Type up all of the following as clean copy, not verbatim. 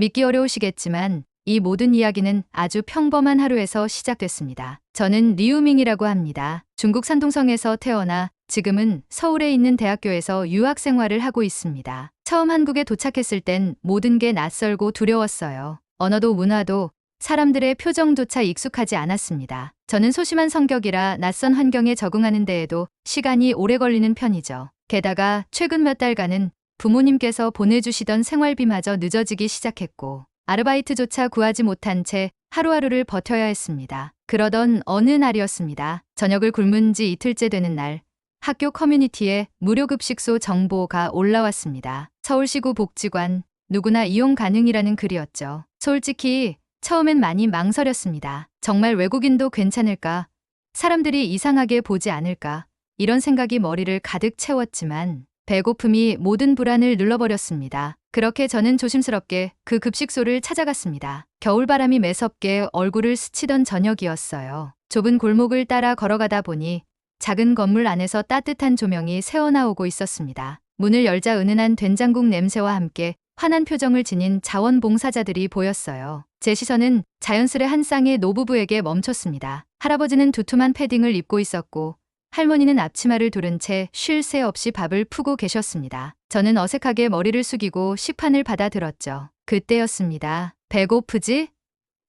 믿기 어려우시겠지만 이 모든 이야기는 아주 평범한 하루에서 시작됐습니다. 저는 리우밍이라고 합니다. 중국 산둥성에서 태어나 지금은 서울에 있는 대학교에서 유학 생활을 하고 있습니다. 처음 한국에 도착했을 땐 모든 게 낯설고 두려웠어요. 언어도 문화도 사람들의 표정조차 익숙하지 않았습니다. 저는 소심한 성격이라 낯선 환경에 적응하는 데에도 시간이 오래 걸리는 편이죠. 게다가 최근 몇 달간은 부모님께서 보내주시던 생활비마저 늦어지기 시작했고 아르바이트조차 구하지 못한 채 하루하루를 버텨야 했습니다. 그러던 어느 날이었습니다. 저녁을 굶은 지 이틀째 되는 날 학교 커뮤니티에 무료급식소 정보가 올라왔습니다. 서울시구 복지관 누구나 이용 가능이라는 글이었죠. 솔직히 처음엔 많이 망설였습니다. 정말 외국인도 괜찮을까? 사람들이 이상하게 보지 않을까? 이런 생각이 머리를 가득 채웠지만 배고픔이 모든 불안을 눌러버렸습니다. 그렇게 저는 조심스럽게 그 급식소를 찾아갔습니다. 겨울바람이 매섭게 얼굴을 스치던 저녁이었어요. 좁은 골목을 따라 걸어가다 보니 작은 건물 안에서 따뜻한 조명이 새어나오고 있었습니다. 문을 열자 은은한 된장국 냄새와 함께 환한 표정을 지닌 자원봉사자들이 보였어요. 제 시선은 자연스레 한 쌍의 노부부에게 멈췄습니다. 할아버지는 두툼한 패딩을 입고 있었고 할머니는 앞치마를 두른 채 쉴 새 없이 밥을 푸고 계셨습니다. 저는 어색하게 머리를 숙이고 식판을 받아 들었죠. 그때였습니다. 배고프지?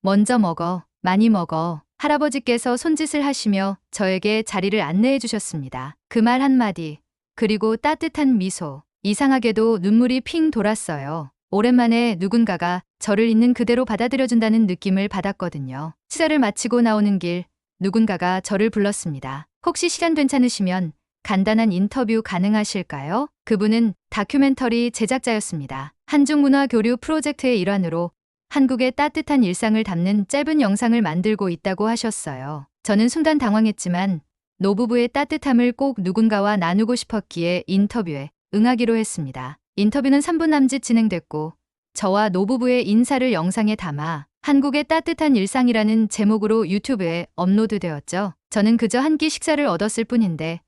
먼저 먹어. 많이 먹어. 할아버지께서 손짓을 하시며 저에게 자리를 안내해 주셨습니다. 그 말 한마디, 그리고 따뜻한 미소. 이상하게도 눈물이 핑 돌았어요. 오랜만에 누군가가 저를 있는 그대로 받아들여준다는 느낌을 받았거든요. 식사를 마치고 나오는 길, 누군가가 저를 불렀습니다. 혹시 시간 괜찮으시면 간단한 인터뷰 가능하실까요? 그분은 다큐멘터리 제작자였습니다. 한중문화 교류 프로젝트의 일환으로 한국의 따뜻한 일상을 담는 짧은 영상을 만들고 있다고 하셨어요. 저는 순간 당황했지만 노부부의 따뜻함을 꼭 누군가와 나누고 싶었기에 인터뷰에 응하기로 했습니다. 인터뷰는 3분 남짓 진행됐고 저와 노부부의 인사를 영상에 담아 한국의 따뜻한 일상이라는 제목으로 유튜브에 업로드되었죠. 저는 그저 한 끼 식사를 얻었을 뿐인데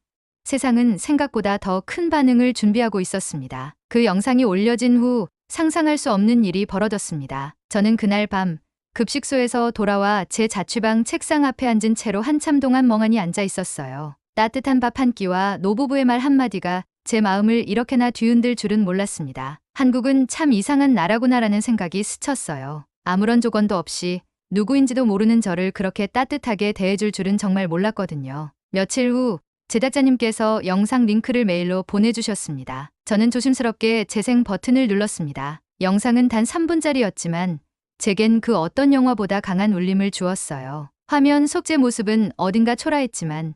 세상은 생각보다 더 큰 반응을 준비하고 있었습니다. 그 영상이 올려진 후 상상할 수 없는 일이 벌어졌습니다. 저는 그날 밤 급식소에서 돌아와 제 자취방 책상 앞에 앉은 채로 한참 동안 멍하니 앉아 있었어요. 따뜻한 밥 한 끼와 노부부의 말 한마디가 제 마음을 이렇게나 뒤흔들 줄은 몰랐습니다. 한국은 참 이상한 나라구나라는 생각이 스쳤어요. 아무런 조건도 없이 누구인지도 모르는 저를 그렇게 따뜻하게 대해줄 줄은 정말 몰랐거든요. 며칠 후 제작자님께서 영상 링크를 메일로 보내주셨습니다. 저는 조심스럽게 재생 버튼을 눌렀습니다. 영상은 단 3분짜리였지만 제겐 그 어떤 영화보다 강한 울림을 주었어요. 화면 속 제 모습은 어딘가 초라했지만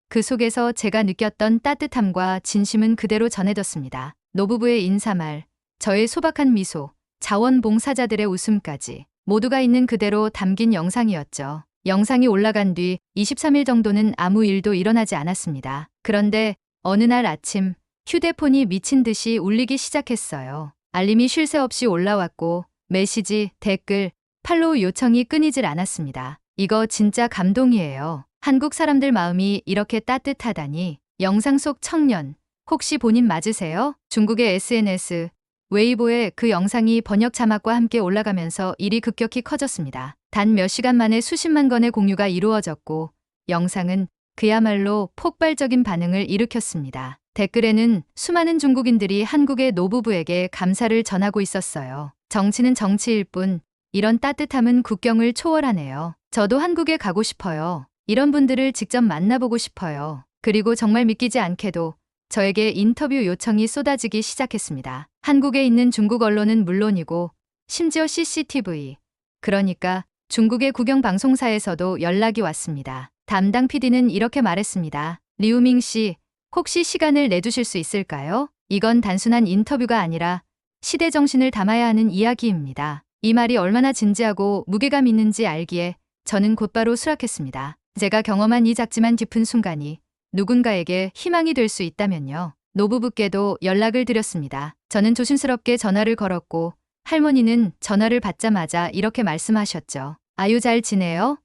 그 속에서 제가 느꼈던 따뜻함과 진심은 그대로 전해졌습니다. 노부부의 인사말, 저의 소박한 미소, 자원봉사자들의 웃음까지 모두가 있는 그대로 담긴 영상이었죠. 영상이 올라간 뒤 23일 정도는 아무 일도 일어나지 않았습니다. 그런데 어느 날 아침 휴대폰이 미친 듯이 울리기 시작했어요. 알림이 쉴 새 없이 올라왔고 메시지, 댓글, 팔로우 요청이 끊이질 않았습니다. 이거 진짜 감동이에요. 한국 사람들 마음이 이렇게 따뜻하다니. 영상 속 청년, 혹시 본인 맞으세요? 중국의 SNS, 웨이보에 그 영상이 번역 자막과 함께 올라가면서 일이 급격히 커졌습니다. 단 몇 시간 만에 수십만 건의 공유가 이루어졌고 영상은 그야말로 폭발적인 반응을 일으켰습니다. 댓글에는 수많은 중국인들이 한국의 노부부에게 감사를 전하고 있었어요. 정치는 정치일 뿐 이런 따뜻함은 국경을 초월하네요. 저도 한국에 가고 싶어요. 이런 분들을 직접 만나보고 싶어요. 그리고 정말 믿기지 않게도 저에게 인터뷰 요청이 쏟아지기 시작했습니다. 한국에 있는 중국 언론은 물론이고 심지어 CCTV, 그러니까 중국의 국영방송사에서도 연락이 왔습니다. 담당 PD는 이렇게 말했습니다. 리우밍 씨, 혹시 시간을 내주실 수 있을까요? 이건 단순한 인터뷰가 아니라 시대 정신을 담아야 하는 이야기입니다. 이 말이 얼마나 진지하고 무게감 있는지 알기에 저는 곧바로 수락했습니다. 제가 경험한 이 작지만 깊은 순간이 누군가에게 희망이 될 수 있다면요. 노부부께도 연락을 드렸습니다. 저는 조심스럽게 전화를 걸었고 할머니는 전화를 받자마자 이렇게 말씀하셨죠. 아유, 잘 지내요?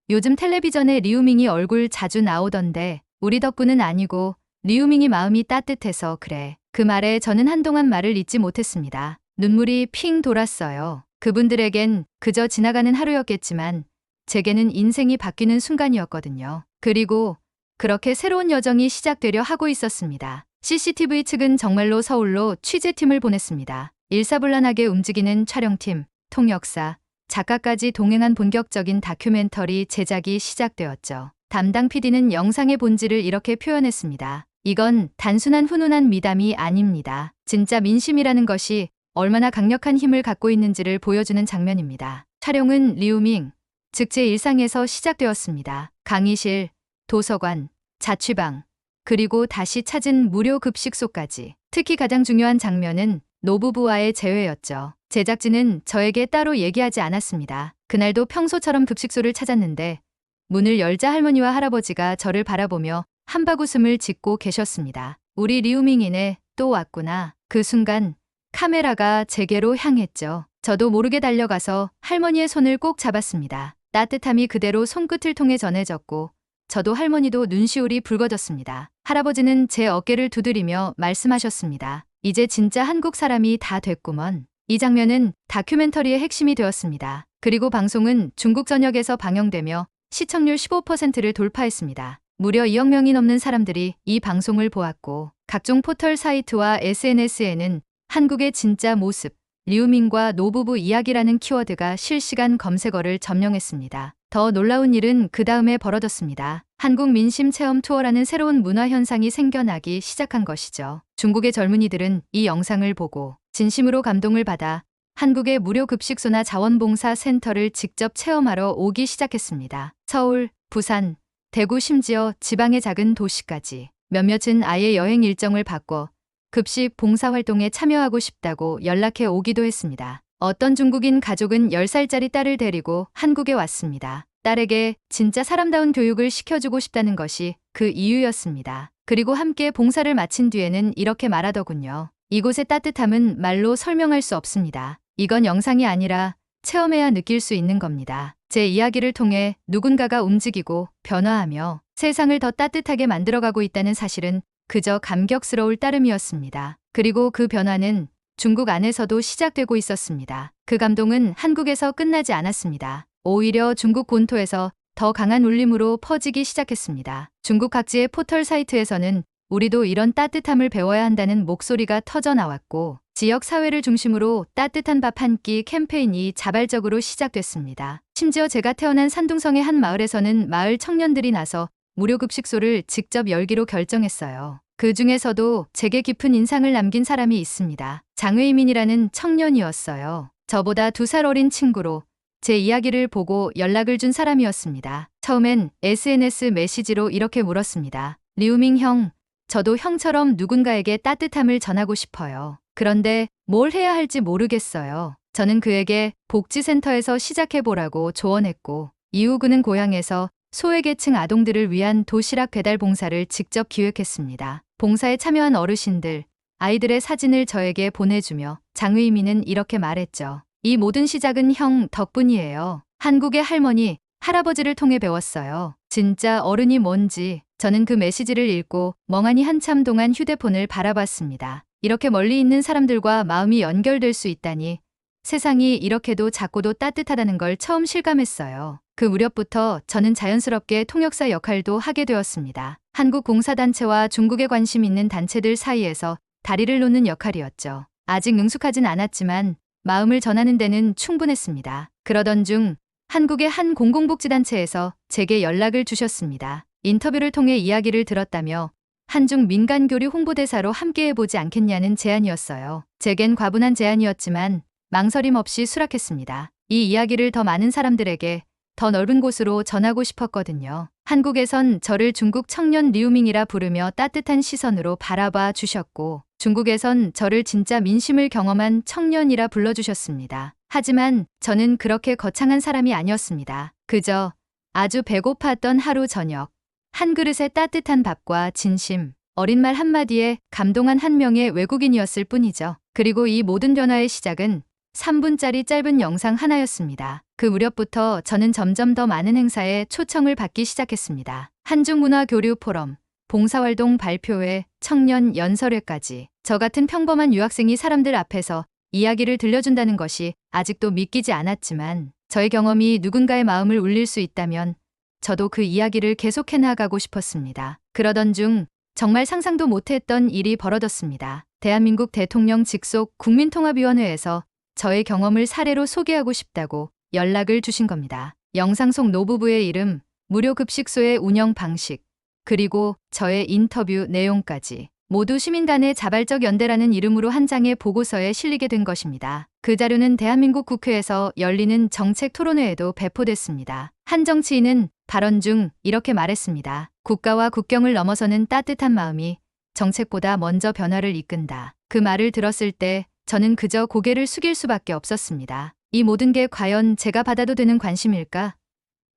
요즘 텔레비전에 리우밍이 얼굴 자주 나오던데 우리 덕분은 아니고 리우밍이 마음이 따뜻해서 그래. 그 말에 저는 한동안 말을 잇지 못했습니다. 눈물이 핑 돌았어요. 그분들에겐 그저 지나가는 하루였겠지만 제게는 인생이 바뀌는 순간이었거든요. 그리고 그렇게 새로운 여정이 시작되려 하고 있었습니다. CCTV 측은 정말로 서울로 취재팀을 보냈습니다. 일사불란하게 움직이는 촬영팀, 통역사, 작가까지 동행한 본격적인 다큐멘터리 제작이 시작되었죠. 담당 PD는 영상의 본질을 이렇게 표현했습니다. 이건 단순한 훈훈한 미담이 아닙니다. 진짜 민심이라는 것이 얼마나 강력한 힘을 갖고 있는지를 보여주는 장면입니다. 촬영은 리우밍, 즉 제 일상에서 시작되었습니다. 강의실, 도서관, 자취방, 그리고 다시 찾은 무료 급식소까지. 특히 가장 중요한 장면은 노부부와의 재회였죠. 제작진은 저에게 따로 얘기하지 않았습니다. 그날도 평소처럼 급식소를 찾았는데 문을 열자 할머니와 할아버지가 저를 바라보며 한바구음을 짓고 계셨습니다. 우리 리우밍이네, 또 왔구나. 그 순간 카메라가 제게로 향했죠. 저도 모르게 달려가서 할머니의 손을 꼭 잡았습니다. 따뜻함이 그대로 손끝을 통해 전해졌고 저도 할머니도 눈시울이 붉어졌습니다. 할아버지는 제 어깨를 두드리며 말씀하셨습니다. 이제 진짜 한국 사람이 다 됐구먼. 이 장면은 다큐멘터리의 핵심이 되었습니다. 그리고 방송은 중국 전역에서 방영되며 시청률 15%를 돌파했습니다. 무려 2억 명이 넘는 사람들이 이 방송을 보았고 각종 포털 사이트와 SNS에는 한국의 진짜 모습, 리우밍과 노부부 이야기라는 키워드가 실시간 검색어를 점령했습니다. 더 놀라운 일은 그 다음에 벌어졌습니다. 한국 민심 체험 투어라는 새로운 문화 현상이 생겨나기 시작한 것이죠. 중국의 젊은이들은 이 영상을 보고 진심으로 감동을 받아 한국의 무료 급식소나 자원봉사 센터를 직접 체험하러 오기 시작했습니다. 서울, 부산, 대구 심지어 지방의 작은 도시까지 몇몇은 아예 여행 일정을 바꿔 급식 봉사활동에 참여하고 싶다고 연락해 오기도 했습니다. 어떤 중국인 가족은 10살짜리 딸을 데리고 한국에 왔습니다. 딸에게 진짜 사람다운 교육을 시켜주고 싶다는 것이 그 이유였습니다. 그리고 함께 봉사를 마친 뒤에는 이렇게 말하더군요. 이곳의 따뜻함은 말로 설명할 수 없습니다. 이건 영상이 아니라 체험해야 느낄 수 있는 겁니다. 제 이야기를 통해 누군가가 움직이고 변화하며 세상을 더 따뜻하게 만들어가고 있다는 사실은 그저 감격스러울 따름이었습니다. 그리고 그 변화는 중국 안에서도 시작되고 있었습니다. 그 감동은 한국에서 끝나지 않았습니다. 오히려 중국 본토에서 더 강한 울림으로 퍼지기 시작했습니다. 중국 각지의 포털 사이트에서는 우리도 이런 따뜻함을 배워야 한다는 목소리가 터져 나왔고 지역 사회를 중심으로 따뜻한 밥 한 끼 캠페인이 자발적으로 시작됐습니다. 심지어 제가 태어난 산둥성의 한 마을에서는 마을 청년들이 나서 무료 급식소를 직접 열기로 결정했어요. 그 중에서도 제게 깊은 인상을 남긴 사람이 있습니다. 장외이민이라는 청년이었어요. 저보다 2살 어린 친구로 제 이야기를 보고 연락을 준 사람이었습니다. 처음엔 SNS 메시지로 이렇게 물었습니다. 리우밍 형, 저도 형처럼 누군가에게 따뜻함을 전하고 싶어요. 그런데 뭘 해야 할지 모르겠어요. 저는 그에게 복지센터에서 시작해보라고 조언했고 이후 그는 고향에서 소외계층 아동들을 위한 도시락 배달 봉사를 직접 기획했습니다. 봉사에 참여한 어르신들, 아이들의 사진을 저에게 보내주며 장의민은 이렇게 말했죠. 이 모든 시작은 형 덕분이에요. 한국의 할머니, 할아버지를 통해 배웠어요. 진짜 어른이 뭔지. 저는 그 메시지를 읽고 멍하니 한참 동안 휴대폰을 바라봤습니다. 이렇게 멀리 있는 사람들과 마음이 연결될 수 있다니 세상이 이렇게도 작고도 따뜻하다는 걸 처음 실감했어요. 그 무렵부터 저는 자연스럽게 통역사 역할도 하게 되었습니다. 한국 봉사단체와 중국에 관심 있는 단체들 사이에서 다리를 놓는 역할이었죠. 아직 능숙하진 않았지만 마음을 전하는 데는 충분했습니다. 그러던 중 한국의 한 공공복지단체에서 제게 연락을 주셨습니다. 인터뷰를 통해 이야기를 들었다며 한중 민간교류 홍보대사로 함께해보지 않겠냐는 제안이었어요. 제겐 과분한 제안이었지만 망설임 없이 수락했습니다. 이 이야기를 더 많은 사람들에게 더 넓은 곳으로 전하고 싶었거든요. 한국에선 저를 중국 청년 리우밍이라 부르며 따뜻한 시선으로 바라봐 주셨고 중국에선 저를 진짜 민심을 경험한 청년이라 불러주셨습니다. 하지만 저는 그렇게 거창한 사람이 아니었습니다. 그저 아주 배고팠던 하루 저녁, 한 그릇의 따뜻한 밥과 진심, 어린 말 한마디에 감동한 한 명의 외국인이었을 뿐이죠. 그리고 이 모든 변화의 시작은 3분짜리 짧은 영상 하나였습니다. 그 무렵부터 저는 점점 더 많은 행사에 초청을 받기 시작했습니다. 한중문화교류 포럼, 봉사활동 발표회, 청년 연설회까지 저 같은 평범한 유학생이 사람들 앞에서 이야기를 들려준다는 것이 아직도 믿기지 않았지만 저의 경험이 누군가의 마음을 울릴 수 있다면 저도 그 이야기를 계속해 나가고 싶었습니다. 그러던 중 정말 상상도 못했던 일이 벌어졌습니다. 대한민국 대통령 직속 국민통합위원회에서 저의 경험을 사례로 소개하고 싶다고 연락을 주신 겁니다. 영상 속 노부부의 이름, 무료 급식소의 운영 방식, 그리고 저의 인터뷰 내용까지 모두 시민단의 자발적 연대라는 이름으로 한 장의 보고서에 실리게 된 것입니다. 그 자료는 대한민국 국회에서 열리는 정책 토론회에도 배포됐습니다. 한 정치인은 발언 중 이렇게 말했습니다. 국가와 국경을 넘어서는 따뜻한 마음이 정책보다 먼저 변화를 이끈다. 그 말을 들었을 때 저는 그저 고개를 숙일 수밖에 없었습니다. 이 모든 게 과연 제가 받아도 되는 관심일까?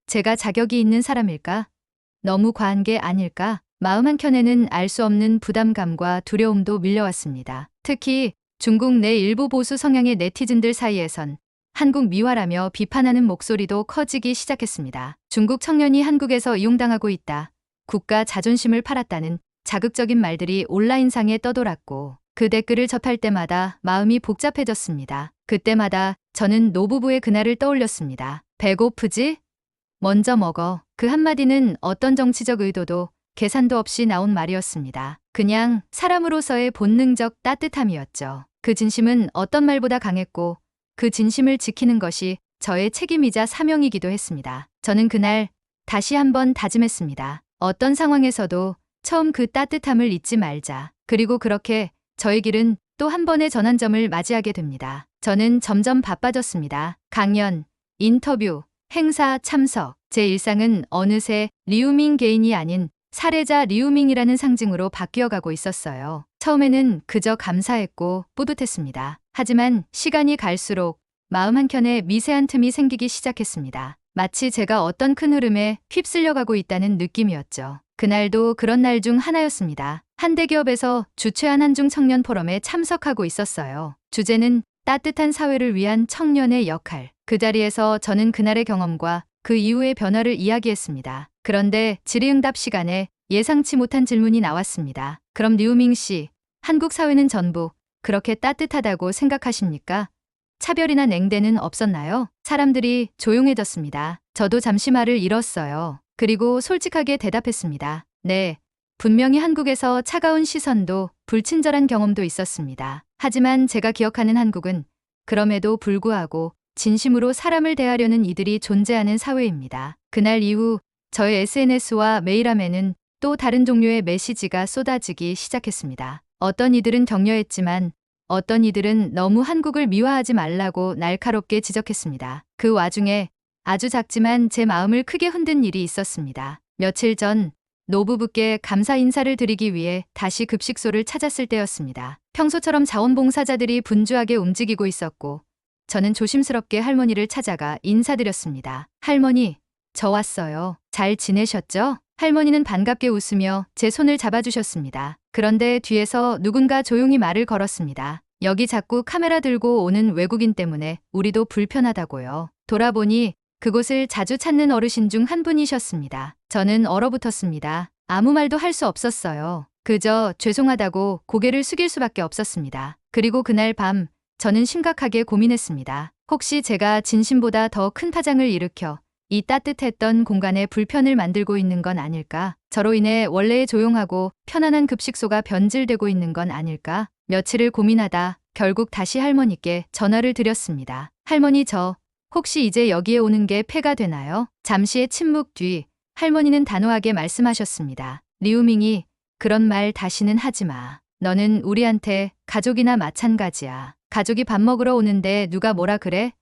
제가 자격이 있는 사람일까? 너무 과한 게 아닐까? 마음 한켠에는 알 수 없는 부담감과 두려움도 밀려왔습니다. 특히 중국 내 일부 보수 성향의 네티즌들 사이에선 한국 미화라며 비판하는 목소리도 커지기 시작했습니다. 중국 청년이 한국에서 이용당하고 있다. 국가 자존심을 팔았다는 자극적인 말들이 온라인상에 떠돌았고 그 댓글을 접할 때마다 마음이 복잡해졌습니다. 그때마다 저는 노부부의 그날을 떠올렸습니다. 배고프지? 먼저 먹어. 그 한마디는 어떤 정치적 의도도 계산도 없이 나온 말이었습니다. 그냥 사람으로서의 본능적 따뜻함이었죠. 그 진심은 어떤 말보다 강했고 그 진심을 지키는 것이 저의 책임이자 사명이기도 했습니다. 저는 그날 다시 한번 다짐했습니다. 어떤 상황에서도 처음 그 따뜻함을 잊지 말자. 그리고 그렇게 저의 길은 또 한 번의 전환점을 맞이하게 됩니다. 저는 점점 바빠졌습니다. 강연, 인터뷰, 행사 참석. 제 일상은 어느새 리우밍 개인이 아닌 사례자 리우밍이라는 상징으로 바뀌어가고 있었어요. 처음에는 그저 감사했고 뿌듯했습니다. 하지만 시간이 갈수록 마음 한켠에 미세한 틈이 생기기 시작했습니다. 마치 제가 어떤 큰 흐름에 휩쓸려 가고 있다는 느낌이었죠. 그날도 그런 날 중 하나였습니다. 한 대기업에서 주최한 한중 청년 포럼에 참석하고 있었어요. 주제는 따뜻한 사회를 위한 청년의 역할. 그 자리에서 저는 그날의 경험과 그 이후의 변화를 이야기했습니다. 그런데 질의응답 시간에 예상치 못한 질문이 나왔습니다. 그럼 리우밍 씨, 한국 사회는 전부 그렇게 따뜻하다고 생각하십니까? 차별이나 냉대는 없었나요? 사람들이 조용해졌습니다. 저도 잠시 말을 잃었어요. 그리고 솔직하게 대답했습니다. 네, 분명히 한국에서 차가운 시선도 불친절한 경험도 있었습니다. 하지만 제가 기억하는 한국은 그럼에도 불구하고 진심으로 사람을 대하려는 이들이 존재하는 사회입니다. 그날 이후 저의 SNS와 메일함에는 또 다른 종류의 메시지가 쏟아지기 시작했습니다. 어떤 이들은 격려했지만 어떤 이들은 너무 한국을 미화하지 말라고 날카롭게 지적했습니다. 그 와중에 아주 작지만 제 마음을 크게 흔든 일이 있었습니다. 며칠 전 노부부께 감사 인사를 드리기 위해 다시 급식소를 찾았을 때였습니다. 평소처럼 자원봉사자들이 분주하게 움직이고 있었고 저는 조심스럽게 할머니를 찾아가 인사드렸습니다. 할머니, 저 왔어요. 잘 지내셨죠? 할머니는 반갑게 웃으며 제 손을 잡아주셨습니다. 그런데 뒤에서 누군가 조용히 말을 걸었습니다. 여기 자꾸 카메라 들고 오는 외국인 때문에 우리도 불편하다고요. 돌아보니 그곳을 자주 찾는 어르신 중 한 분이셨습니다. 저는 얼어붙었습니다. 아무 말도 할 수 없었어요. 그저 죄송하다고 고개를 숙일 수밖에 없었습니다. 그리고 그날 밤 저는 심각하게 고민했습니다. 혹시 제가 진심보다 더 큰 파장을 일으켜 이 따뜻했던 공간에 불편을 만들고 있는 건 아닐까? 저로 인해 원래의 조용하고 편안한 급식소가 변질되고 있는 건 아닐까? 며칠을 고민하다 결국 다시 할머니께 전화를 드렸습니다. 할머니, 저 혹시 이제 여기에 오는 게 폐가 되나요? 잠시의 침묵 뒤 할머니는 단호하게 말씀하셨습니다. 리우밍이 그런 말 다시는 하지 마. 너는 우리한테 가족이나 마찬가지야. 가족이 밥 먹으러 오는데 누가 뭐라 그래?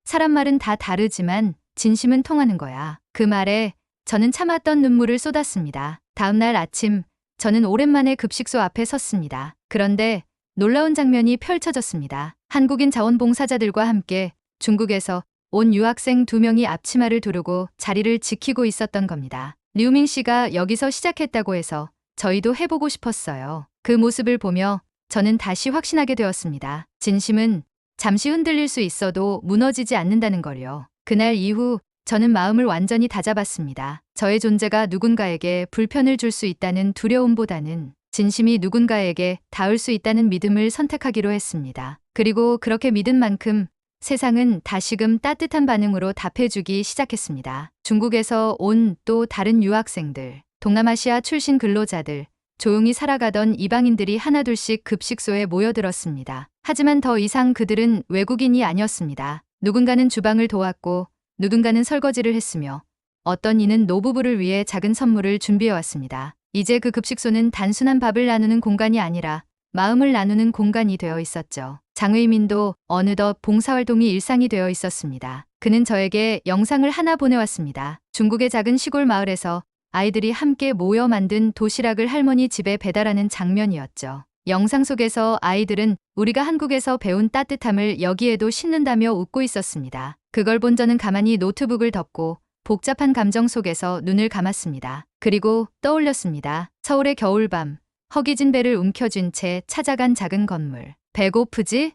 사람 말은 다 다르지만 진심은 통하는 거야. 그 말에 저는 참았던 눈물을 쏟았습니다. 다음 날 아침 저는 오랜만에 급식소 앞에 섰습니다. 그런데 놀라운 장면이 펼쳐졌습니다. 한국인 자원봉사자들과 함께 중국에서 온 유학생 2명이 앞치마를 두르고 자리를 지키고 있었던 겁니다. 리우밍 씨가 여기서 시작했다고 해서 저희도 해보고 싶었어요. 그 모습을 보며 저는 다시 확신하게 되었습니다. 진심은 잠시 흔들릴 수 있어도 무너지지 않는다는 걸요. 그날 이후 저는 마음을 완전히 다잡았습니다. 저의 존재가 누군가에게 불편을 줄 수 있다는 두려움보다는 진심이 누군가에게 닿을 수 있다는 믿음을 선택하기로 했습니다. 그리고 그렇게 믿은 만큼 세상은 다시금 따뜻한 반응으로 답해주기 시작했습니다. 중국에서 온 또 다른 유학생들, 동남아시아 출신 근로자들, 조용히 살아가던 이방인들이 하나둘씩 급식소에 모여들었습니다. 하지만 더 이상 그들은 외국인이 아니었습니다. 누군가는 주방을 도왔고 누군가는 설거지를 했으며 어떤 이는 노부부를 위해 작은 선물을 준비해왔습니다. 이제 그 급식소는 단순한 밥을 나누는 공간이 아니라 마음을 나누는 공간이 되어 있었죠. 장의민도 어느덧 봉사활동이 일상이 되어 있었습니다. 그는 저에게 영상을 하나 보내왔습니다. 중국의 작은 시골 마을에서 아이들이 함께 모여 만든 도시락을 할머니 집에 배달하는 장면이었죠. 영상 속에서 아이들은 우리가 한국에서 배운 따뜻함을 여기에도 싣는다며 웃고 있었습니다. 그걸 본 저는 가만히 노트북을 덮고 복잡한 감정 속에서 눈을 감았습니다. 그리고 떠올렸습니다. 서울의 겨울밤, 허기진 배를 움켜쥔 채 찾아간 작은 건물. 배고프지?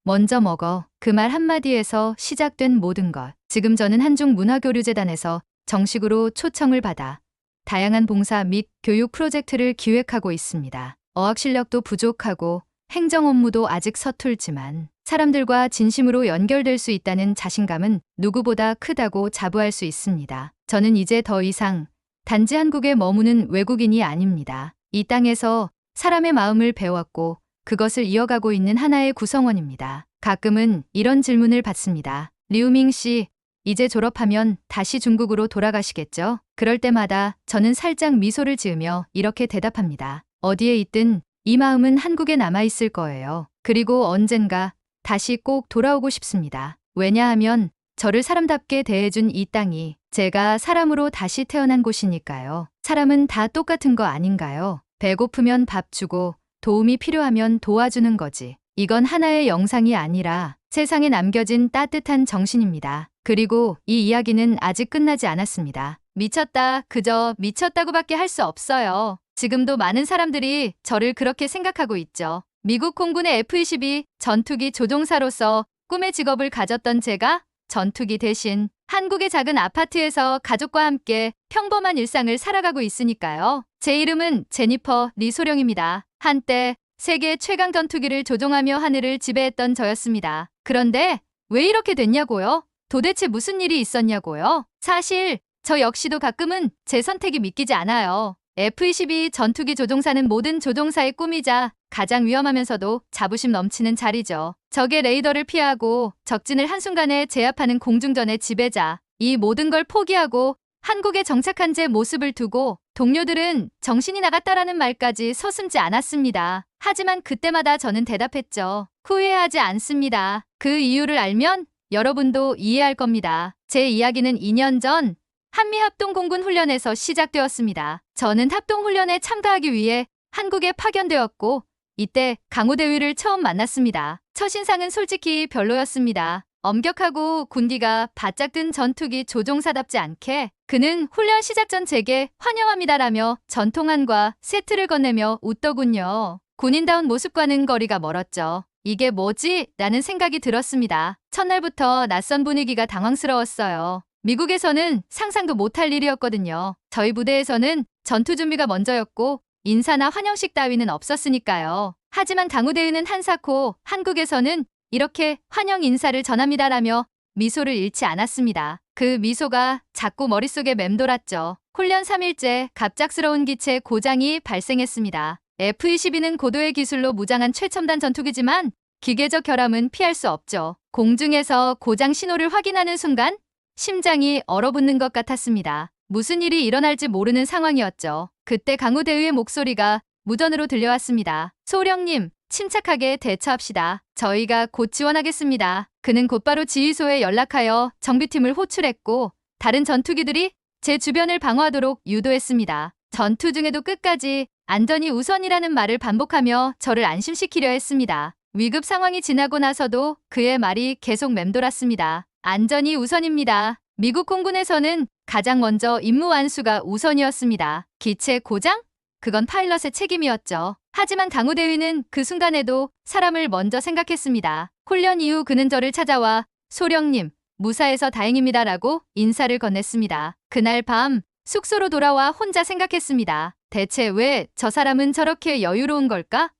먼저 먹어. 그 말 한마디에서 시작된 모든 것. 지금 저는 한중 문화교류재단에서 정식으로 초청을 받아 다양한 봉사 및 교육 프로젝트를 기획하고 있습니다. 어학 실력도 부족하고 행정 업무도 아직 서툴지만 사람들과 진심으로 연결될 수 있다는 자신감은 누구보다 크다고 자부할 수 있습니다. 저는 이제 더 이상 단지 한국에 머무는 외국인이 아닙니다. 이 땅에서 사람의 마음을 배웠고 그것을 이어가고 있는 하나의 구성원입니다. 가끔은 이런 질문을 받습니다. 리우밍 씨, 이제 졸업하면 다시 중국으로 돌아가시겠죠? 그럴 때마다 저는 살짝 미소를 지으며 이렇게 대답합니다. 어디에 있든 이 마음은 한국에 남아있을 거예요. 그리고 언젠가 다시 꼭 돌아오고 싶습니다. 왜냐하면 저를 사람답게 대해준 이 땅이 제가 사람으로 다시 태어난 곳이니까요. 사람은 다 똑같은 거 아닌가요? 배고프면 밥 주고 도움이 필요하면 도와주는 거지. 이건 하나의 영상이 아니라 세상에 남겨진 따뜻한 정신입니다. 그리고 이 이야기는 아직 끝나지 않았습니다. 미쳤다, 그저 미쳤다고밖에 할 수 없어요. 지금도 많은 사람들이 저를 그렇게 생각하고 있죠. 미국 공군의 F-22 전투기 조종사로서 꿈의 직업을 가졌던 제가 전투기 대신 한국의 작은 아파트에서 가족과 함께 평범한 일상을 살아가고 있으니까요. 제 이름은 제니퍼 리소령입니다. 한때 세계 최강 전투기를 조종하며 하늘을 지배했던 저였습니다. 그런데 왜 이렇게 됐냐고요? 도대체 무슨 일이 있었냐고요? 사실 저 역시도 가끔은 제 선택이 믿기지 않아요. F-22 전투기 조종사는 모든 조종사의 꿈이자 가장 위험하면서도 자부심 넘치는 자리죠. 적의 레이더를 피하고 적진을 한순간에 제압하는 공중전의 지배자. 이 모든 걸 포기하고 한국에 정착한 제 모습을 두고 동료들은 정신이 나갔다라는 말까지 서슴지 않았습니다. 하지만 그때마다 저는 대답했죠. 후회하지 않습니다. 그 이유를 알면 여러분도 이해할 겁니다. 제 이야기는 2년 전 한미합동공군 훈련에서 시작되었습니다. 저는 합동훈련에 참가하기 위해 한국에 파견되었고 이때 강호대위를 처음 만났습니다. 첫인상은 솔직히 별로였습니다. 엄격하고 군기가 바짝 든 전투기 조종사답지 않게 그는 훈련 시작 전 제게 환영합니다라며 전통한과 세트를 건네며 웃더군요. 군인다운 모습과는 거리가 멀었죠. 이게 뭐지? 라는 생각이 들었습니다. 첫날부터 낯선 분위기가 당황스러웠어요. 미국에서는 상상도 못할 일이었거든요. 저희 부대에서는 전투 준비가 먼저였고 인사나 환영식 따위는 없었으니까요. 하지만 강우대위는 한사코 한국에서는 이렇게 환영 인사를 전합니다라며 미소를 잃지 않았습니다. 그 미소가 자꾸 머릿속에 맴돌았죠. 훈련 3일째 갑작스러운 기체 고장이 발생했습니다. F-22는 고도의 기술로 무장한 최첨단 전투기지만 기계적 결함은 피할 수 없죠. 공중에서 고장 신호를 확인하는 순간 심장이 얼어붙는 것 같았습니다. 무슨 일이 일어날지 모르는 상황이었죠. 그때 강우대위의 목소리가 무전으로 들려왔습니다. 소령님, 침착하게 대처합시다. 저희가 곧 지원하겠습니다. 그는 곧바로 지휘소에 연락하여 정비팀을 호출했고 다른 전투기들이 제 주변을 방어하도록 유도했습니다. 전투 중에도 끝까지 안전이 우선이라는 말을 반복하며 저를 안심시키려 했습니다. 위급 상황이 지나고 나서도 그의 말이 계속 맴돌았습니다. 안전이 우선입니다. 미국 공군에서는 가장 먼저 임무 완수가 우선이었습니다. 기체 고장? 그건 파일럿의 책임이었죠. 하지만 강우대위는 그 순간에도 사람을 먼저 생각했습니다. 훈련 이후 그는 저를 찾아와 소령님, 무사해서 다행입니다라고 인사를 건넸습니다. 그날 밤 숙소로 돌아와 혼자 생각했습니다. 대체 왜 저 사람은 저렇게 여유로운 걸까?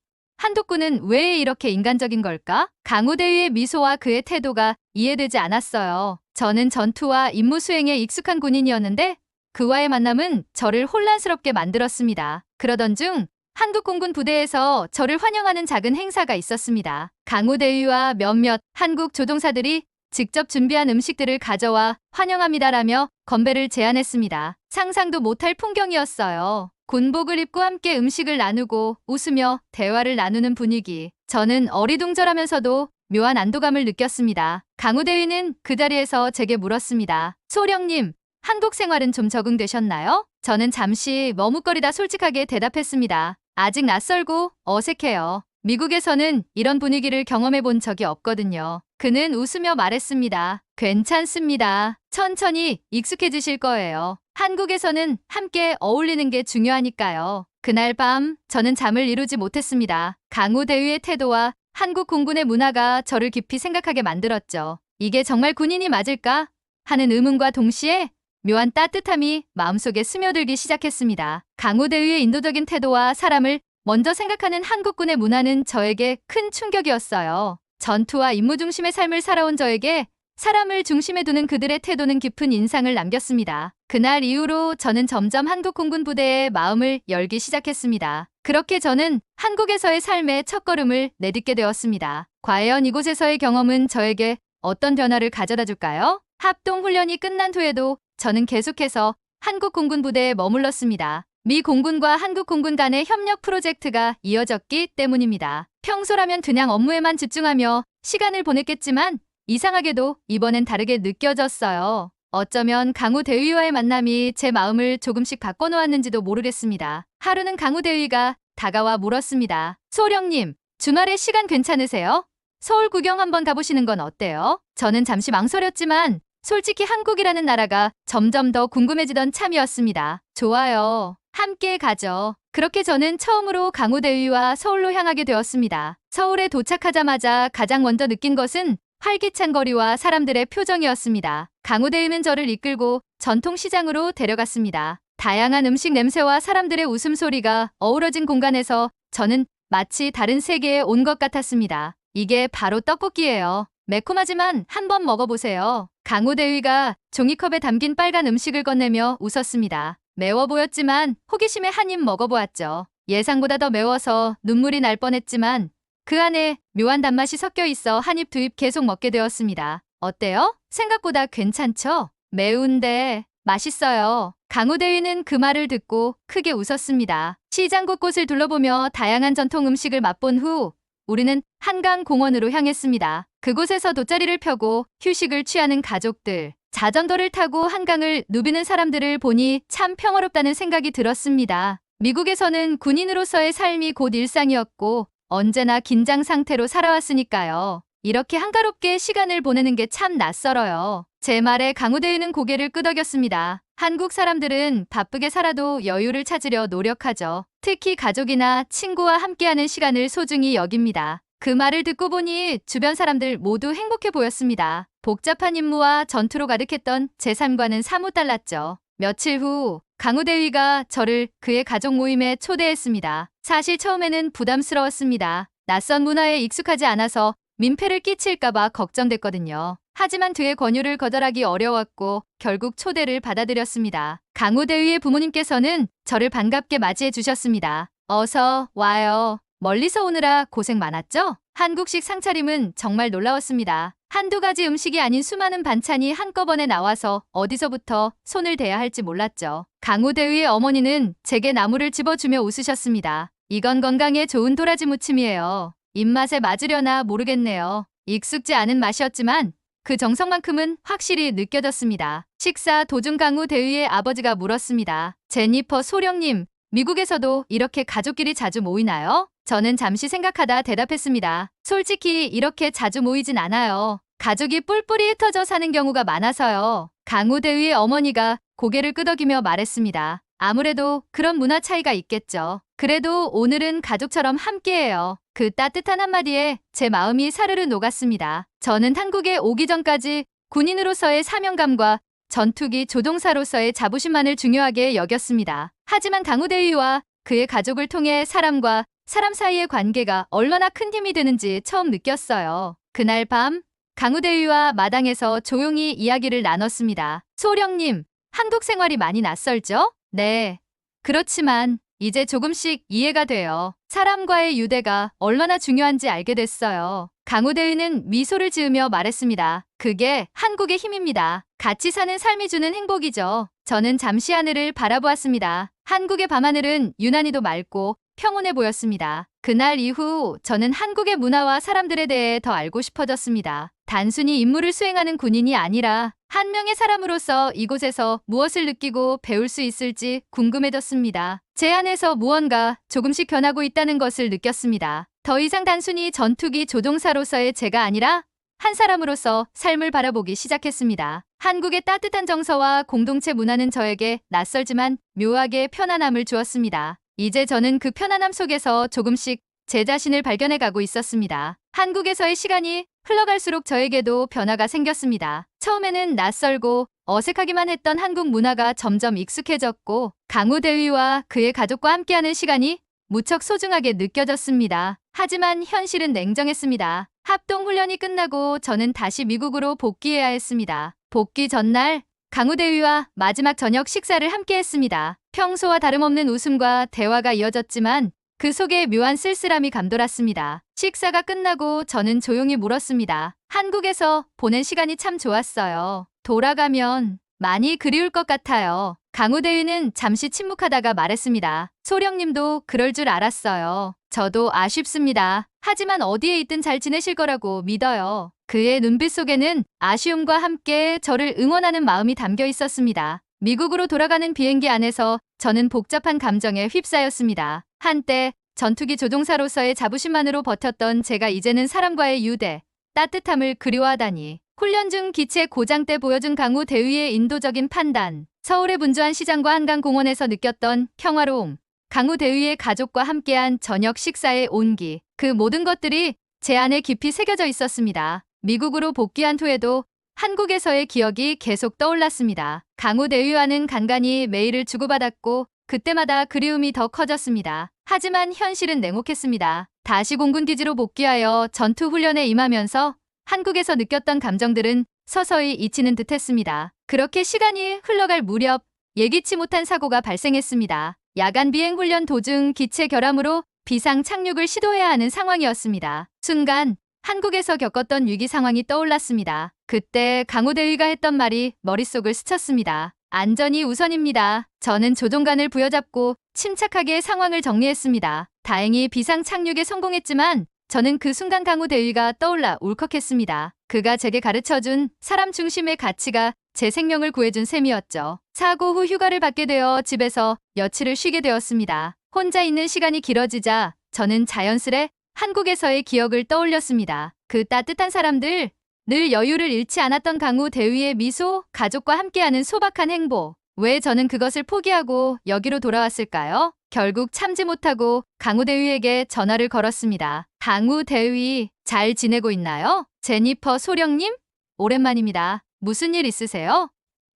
한독군은 왜 이렇게 인간적인 걸까? 강우대위의 미소와 그의 태도가 이해되지 않았어요. 저는 전투와 임무 수행에 익숙한 군인이었는데 그와의 만남은 저를 혼란스럽게 만들었습니다. 그러던 중 한국공군 부대에서 저를 환영하는 작은 행사가 있었습니다. 강우대위와 몇몇 한국 조종사들이 직접 준비한 음식들을 가져와 환영합니다라며 건배를 제안했습니다. 상상도 못할 풍경이었어요. 군복을 입고 함께 음식을 나누고 웃으며 대화를 나누는 분위기. 저는 어리둥절하면서도 묘한 안도감을 느꼈습니다. 강우대위는 그 자리에서 제게 물었습니다. 소령님, 한국 생활은 좀 적응되셨나요? 저는 잠시 머뭇거리다 솔직하게 대답했습니다. 아직 낯설고 어색해요. 미국에서는 이런 분위기를 경험해 본 적이 없거든요. 그는 웃으며 말했습니다. 괜찮습니다. 천천히 익숙해지실 거예요. 한국에서는 함께 어울리는 게 중요하니까요. 그날 밤 저는 잠을 이루지 못했습니다. 강우대위의 태도와 한국 공군의 문화가 저를 깊이 생각하게 만들었죠. 이게 정말 군인이 맞을까? 하는 의문과 동시에 묘한 따뜻함이 마음속에 스며들기 시작했습니다. 강우대위의 인도적인 태도와 사람을 먼저 생각하는 한국군의 문화는 저에게 큰 충격이었어요. 전투와 임무 중심의 삶을 살아온 저에게 사람을 중심에 두는 그들의 태도는 깊은 인상을 남겼습니다. 그날 이후로 저는 점점 한국 공군 부대에 마음을 열기 시작했습니다. 그렇게 저는 한국에서의 삶의 첫걸음을 내딛게 되었습니다. 과연 이곳에서의 경험은 저에게 어떤 변화를 가져다 줄까요? 합동 훈련이 끝난 후에도 저는 계속해서 한국 공군 부대에 머물렀습니다. 미 공군과 한국 공군 간의 협력 프로젝트가 이어졌기 때문입니다. 평소라면 그냥 업무에만 집중하며 시간을 보냈겠지만 이상하게도 이번엔 다르게 느껴졌어요. 어쩌면 강우대위와의 만남이 제 마음을 조금씩 바꿔놓았는지도 모르겠습니다. 하루는 강우대위가 다가와 물었습니다. 소령님, 주말에 시간 괜찮으세요? 서울 구경 한번 가보시는 건 어때요? 저는 잠시 망설였지만 솔직히 한국이라는 나라가 점점 더 궁금해지던 참이었습니다. 좋아요. 함께 가죠. 그렇게 저는 처음으로 강우대위와 서울로 향하게 되었습니다. 서울에 도착하자마자 가장 먼저 느낀 것은 활기찬 거리와 사람들의 표정이었습니다. 강우대위는 저를 이끌고 전통시장으로 데려갔습니다. 다양한 음식 냄새와 사람들의 웃음소리가 어우러진 공간에서 저는 마치 다른 세계에 온 것 같았습니다. 이게 바로 떡볶이예요. 매콤하지만 한번 먹어보세요. 강우대위가 종이컵에 담긴 빨간 음식을 건네며 웃었습니다. 매워 보였지만 호기심에 한 입 먹어보았죠. 예상보다 더 매워서 눈물이 날 뻔했지만 그 안에 묘한 단맛이 섞여 있어 한 입 두 입 계속 먹게 되었습니다. 어때요? 생각보다 괜찮죠? 매운데 맛있어요. 강우대위는 그 말을 듣고 크게 웃었습니다. 시장 곳곳을 둘러보며 다양한 전통 음식을 맛본 후 우리는 한강 공원으로 향했습니다. 그곳에서 돗자리를 펴고 휴식을 취하는 가족들, 자전거를 타고 한강을 누비는 사람들을 보니 참 평화롭다는 생각이 들었습니다. 미국에서는 군인으로서의 삶이 곧 일상이었고 언제나 긴장 상태로 살아왔으니까요. 이렇게 한가롭게 시간을 보내는 게 참 낯설어요. 제 말에 강우대위는 고개를 끄덕였습니다. 한국 사람들은 바쁘게 살아도 여유를 찾으려 노력하죠. 특히 가족이나 친구와 함께하는 시간을 소중히 여깁니다. 그 말을 듣고 보니 주변 사람들 모두 행복해 보였습니다. 복잡한 임무와 전투로 가득했던 제 삶과는 사뭇 달랐죠. 며칠 후 강우대위가 저를 그의 가족 모임에 초대했습니다. 사실 처음에는 부담스러웠습니다. 낯선 문화에 익숙하지 않아서 민폐를 끼칠까봐 걱정됐거든요. 하지만 그의 권유를 거절하기 어려웠고 결국 초대를 받아들였습니다. 강우대위의 부모님께서는 저를 반갑게 맞이해 주셨습니다. 어서 와요. 멀리서 오느라 고생 많았죠? 한국식 상차림은 정말 놀라웠습니다. 한두 가지 음식이 아닌 수많은 반찬이 한꺼번에 나와서 어디서부터 손을 대야 할지 몰랐죠. 강우대위의 어머니는 제게 나물을 집어주며 웃으셨습니다. 이건 건강에 좋은 도라지 무침이에요. 입맛에 맞으려나 모르겠네요. 익숙지 않은 맛이었지만 그 정성만큼은 확실히 느껴졌습니다. 식사 도중 강우대위의 아버지가 물었습니다. 제니퍼 소령님, 미국에서도 이렇게 가족끼리 자주 모이나요? 저는 잠시 생각하다 대답했습니다. 솔직히 이렇게 자주 모이진 않아요. 가족이 뿔뿔이 흩어져 사는 경우가 많아서요. 강우대위의 어머니가 고개를 끄덕이며 말했습니다. 아무래도 그런 문화 차이가 있겠죠. 그래도 오늘은 가족처럼 함께해요. 그 따뜻한 한마디에 제 마음이 사르르 녹았습니다. 저는 한국에 오기 전까지 군인으로서의 사명감과 전투기 조종사로서의 자부심만을 중요하게 여겼습니다. 하지만 강우대위와 그의 가족을 통해 사람과 사람 사이의 관계가 얼마나 큰 힘이 되는지 처음 느꼈어요. 그날 밤 강우대위와 마당에서 조용히 이야기를 나눴습니다. 소령님, 한국 생활이 많이 낯설죠? 네. 그렇지만 이제 조금씩 이해가 돼요. 사람과의 유대가 얼마나 중요한지 알게 됐어요. 강우대위는 미소를 지으며 말했습니다. 그게 한국의 힘입니다. 같이 사는 삶이 주는 행복이죠. 저는 잠시 하늘을 바라보았습니다. 한국의 밤하늘은 유난히도 맑고 평온해 보였습니다. 그날 이후 저는 한국의 문화와 사람들에 대해 더 알고 싶어졌습니다. 단순히 임무를 수행하는 군인이 아니라 한 명의 사람으로서 이곳에서 무엇을 느끼고 배울 수 있을지 궁금해졌습니다. 제 안에서 무언가 조금씩 변하고 있다는 것을 느꼈습니다. 더 이상 단순히 전투기 조종사로서의 제가 아니라 한 사람으로서 삶을 바라보기 시작했습니다. 한국의 따뜻한 정서와 공동체 문화는 저에게 낯설지만 묘하게 편안함을 주었습니다. 이제 저는 그 편안함 속에서 조금씩 제 자신을 발견해 가고 있었습니다. 한국에서의 시간이 흘러갈수록 저에게도 변화가 생겼습니다. 처음에는 낯설고 어색하기만 했던 한국 문화가 점점 익숙해졌고 강우대위와 그의 가족과 함께하는 시간이 무척 소중하게 느껴졌습니다. 하지만 현실은 냉정했습니다. 합동훈련이 끝나고 저는 다시 미국으로 복귀해야 했습니다. 복귀 전날 강우대위와 마지막 저녁 식사를 함께 했습니다. 평소와 다름없는 웃음과 대화가 이어졌지만 그 속에 묘한 쓸쓸함이 감돌았습니다. 식사가 끝나고 저는 조용히 물었습니다. 한국에서 보낸 시간이 참 좋았어요. 돌아가면 많이 그리울 것 같아요. 강우대위는 잠시 침묵하다가 말했습니다. 소령님도 그럴 줄 알았어요. 저도 아쉽습니다. 하지만 어디에 있든 잘 지내실 거라고 믿어요. 그의 눈빛 속에는 아쉬움과 함께 저를 응원하는 마음이 담겨 있었습니다. 미국으로 돌아가는 비행기 안에서 저는 복잡한 감정에 휩싸였습니다. 한때 전투기 조종사로서의 자부심만으로 버텼던 제가 이제는 사람과의 유대, 따뜻함을 그리워하다니. 훈련 중 기체 고장 때 보여준 강우대위의 인도적인 판단, 서울의 분주한 시장과 한강공원에서 느꼈던 평화로움, 강우대위의 가족과 함께한 저녁 식사의 온기, 그 모든 것들이 제 안에 깊이 새겨져 있었습니다. 미국으로 복귀한 후에도 한국에서의 기억이 계속 떠올랐습니다. 강우대위와는 간간히 메일을 주고받았고 그때마다 그리움이 더 커졌습니다. 하지만 현실은 냉혹했습니다. 다시 공군기지로 복귀하여 전투훈련에 임하면서 한국에서 느꼈던 감정들은 서서히 잊히는 듯 했습니다. 그렇게 시간이 흘러갈 무렵 예기치 못한 사고가 발생했습니다. 야간 비행 훈련 도중 기체 결함으로 비상 착륙을 시도해야 하는 상황이었습니다. 순간 한국에서 겪었던 위기 상황이 떠올랐습니다. 그때 강우대위가 했던 말이 머릿속을 스쳤습니다. 안전이 우선입니다. 저는 조종관을 부여잡고 침착하게 상황을 정리했습니다. 다행히 비상 착륙에 성공했지만 저는 그 순간 강우대위가 떠올라 울컥했습니다. 그가 제게 가르쳐준 사람 중심의 가치가 제 생명을 구해준 셈이었죠. 사고 후 휴가를 받게 되어 집에서 며칠을 쉬게 되었습니다. 혼자 있는 시간이 길어지자 저는 자연스레 한국에서의 기억을 떠올렸습니다. 그 따뜻한 사람들, 늘 여유를 잃지 않았던 강우대위의 미소, 가족과 함께하는 소박한 행복. 왜 저는 그것을 포기하고 여기로 돌아왔을까요? 결국 참지 못하고 강우대위에게 전화를 걸었습니다. 강우대위, 잘 지내고 있나요? 제니퍼 소령님? 오랜만입니다. 무슨 일 있으세요?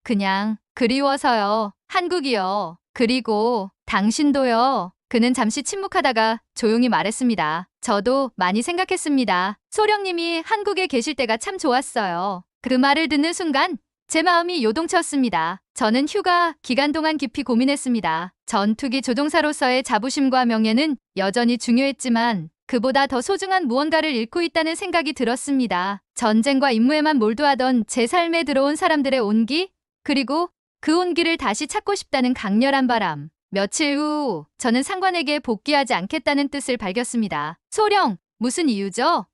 그냥 그리워서요. 한국이요. 그리고 당신도요. 그는 잠시 침묵하다가 조용히 말했습니다. 저도 많이 생각했습니다. 소령님이 한국에 계실 때가 참 좋았어요. 그 말을 듣는 순간 제 마음이 요동쳤습니다. 저는 휴가 기간 동안 깊이 고민했습니다. 전투기 조종사로서의 자부심과 명예는 여전히 중요했지만 그보다 더 소중한 무언가를 잃고 있다는 생각이 들었습니다. 전쟁과 임무에만 몰두하던 제 삶에 들어온 사람들의 온기, 그리고 그 온기를 다시 찾고 싶다는 강렬한 바람. 며칠 후 저는 상관에게 복귀하지 않겠다는 뜻을 밝혔습니다. 소령, 무슨 이유죠?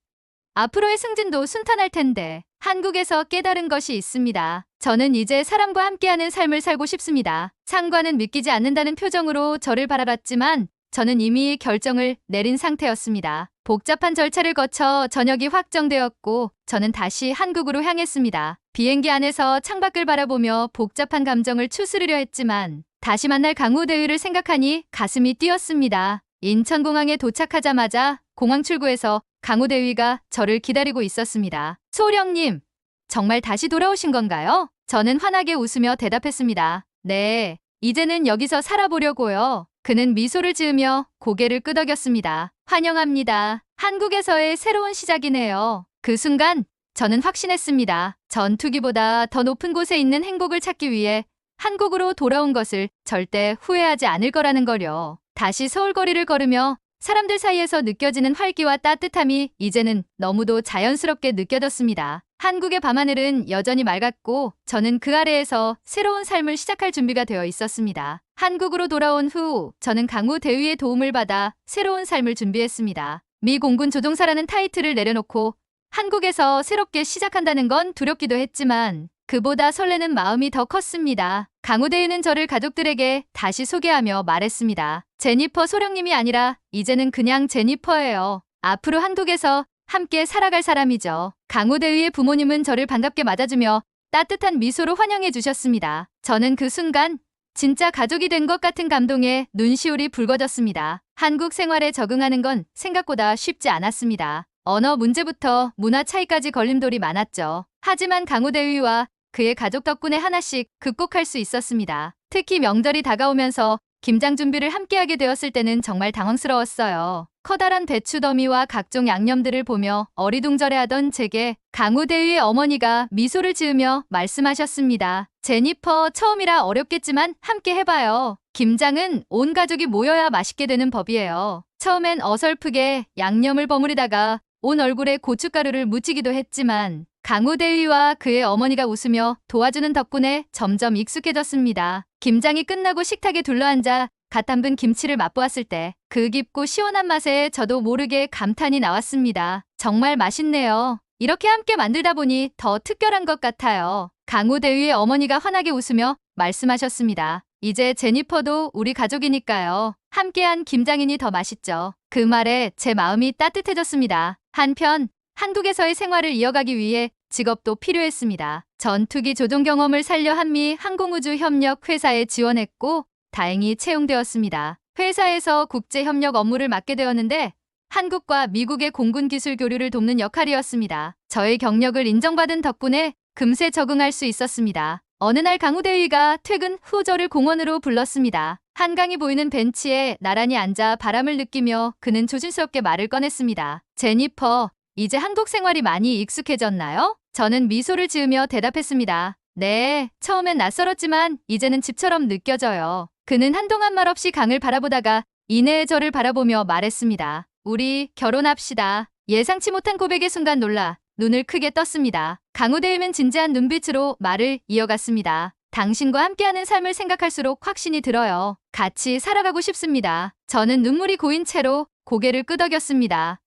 앞으로의 승진도 순탄할 텐데. 한국에서 깨달은 것이 있습니다. 저는 이제 사람과 함께하는 삶을 살고 싶습니다. 상관은 믿기지 않는다는 표정으로 저를 바라봤지만 저는 이미 결정을 내린 상태였습니다. 복잡한 절차를 거쳐 전역이 확정되었고 저는 다시 한국으로 향했습니다. 비행기 안에서 창밖을 바라보며 복잡한 감정을 추스르려 했지만 다시 만날 강우대위를 생각하니 가슴이 뛰었습니다. 인천공항에 도착하자마자 공항 출구에서 강우대위가 저를 기다리고 있었습니다. 소령님, 정말 다시 돌아오신 건가요? 저는 환하게 웃으며 대답했습니다. 네, 이제는 여기서 살아보려고요. 그는 미소를 지으며 고개를 끄덕였습니다. 환영합니다. 한국에서의 새로운 시작이네요. 그 순간 저는 확신했습니다. 전투기보다 더 높은 곳에 있는 행복을 찾기 위해 한국으로 돌아온 것을 절대 후회하지 않을 거라는 걸요. 다시 서울 거리를 걸으며 사람들 사이에서 느껴지는 활기와 따뜻함이 이제는 너무도 자연스럽게 느껴졌습니다. 한국의 밤하늘은 여전히 맑았고 저는 그 아래에서 새로운 삶을 시작할 준비가 되어 있었습니다. 한국으로 돌아온 후 저는 강우 대위의 도움을 받아 새로운 삶을 준비했습니다. 미 공군 조종사라는 타이틀을 내려놓고 한국에서 새롭게 시작한다는 건 두렵기도 했지만 그보다 설레는 마음이 더 컸습니다. 강우 대위는 저를 가족들에게 다시 소개하며 말했습니다. 제니퍼 소령님이 아니라 이제는 그냥 제니퍼예요. 앞으로 한국에서 함께 살아갈 사람이죠. 강우 대위의 부모님은 저를 반갑게 맞아주며 따뜻한 미소로 환영해 주셨습니다. 저는 그 순간 진짜 가족이 된 것 같은 감동에 눈시울이 붉어졌습니다. 한국 생활에 적응하는 건 생각보다 쉽지 않았습니다. 언어 문제부터 문화 차이까지 걸림돌이 많았죠. 하지만 강우 대위와 그의 가족 덕분에 하나씩 극복할 수 있었습니다. 특히 명절이 다가오면서 김장 준비를 함께하게 되었을 때는 정말 당황스러웠어요. 커다란 배추 더미와 각종 양념들을 보며 어리둥절해하던 제게 강우 대위의 어머니가 미소를 지으며 말씀하셨습니다. 제니퍼, 처음이라 어렵겠지만 함께 해봐요. 김장은 온 가족이 모여야 맛있게 되는 법이에요. 처음엔 어설프게 양념을 버무리다가 온 얼굴에 고춧가루를 묻히기도 했지만 강우 대위와 그의 어머니가 웃으며 도와주는 덕분에 점점 익숙해졌습니다. 김장이 끝나고 식탁에 둘러앉아 갓 담근 김치를 맛보았을 때 그 깊고 시원한 맛에 저도 모르게 감탄이 나왔습니다. 정말 맛있네요. 이렇게 함께 만들다 보니 더 특별한 것 같아요. 강우 대위의 어머니가 환하게 웃으며 말씀하셨습니다. 이제 제니퍼도 우리 가족이니까요. 함께한 김장이니 더 맛있죠. 그 말에 제 마음이 따뜻해졌습니다. 한편 한국에서의 생활을 이어가기 위해 직업도 필요했습니다. 전투기 조종 경험을 살려 한미 항공우주협력 회사에 지원했고 다행히 채용되었습니다. 회사에서 국제협력 업무를 맡게 되었는데 한국과 미국의 공군 기술 교류를 돕는 역할이었습니다. 저의 경력을 인정받은 덕분에 금세 적응할 수 있었습니다. 어느 날 강우 대위가 퇴근 후 저를 공원으로 불렀습니다. 한강이 보이는 벤치에 나란히 앉아 바람을 느끼며 그는 조심스럽게 말을 꺼냈습니다. 제니퍼, 이제 한국 생활이 많이 익숙해졌나요? 저는 미소를 지으며 대답했습니다. 네, 처음엔 낯설었지만 이제는 집처럼 느껴져요. 그는 한동안 말없이 강을 바라보다가 이내의 저를 바라보며 말했습니다. 우리 결혼합시다. 예상치 못한 고백의 순간 놀라 눈을 크게 떴습니다. 강우 대위는 진지한 눈빛으로 말을 이어갔습니다. 당신과 함께하는 삶을 생각할수록 확신이 들어요. 같이 살아가고 싶습니다. 저는 눈물이 고인 채로 고개를 끄덕였습니다.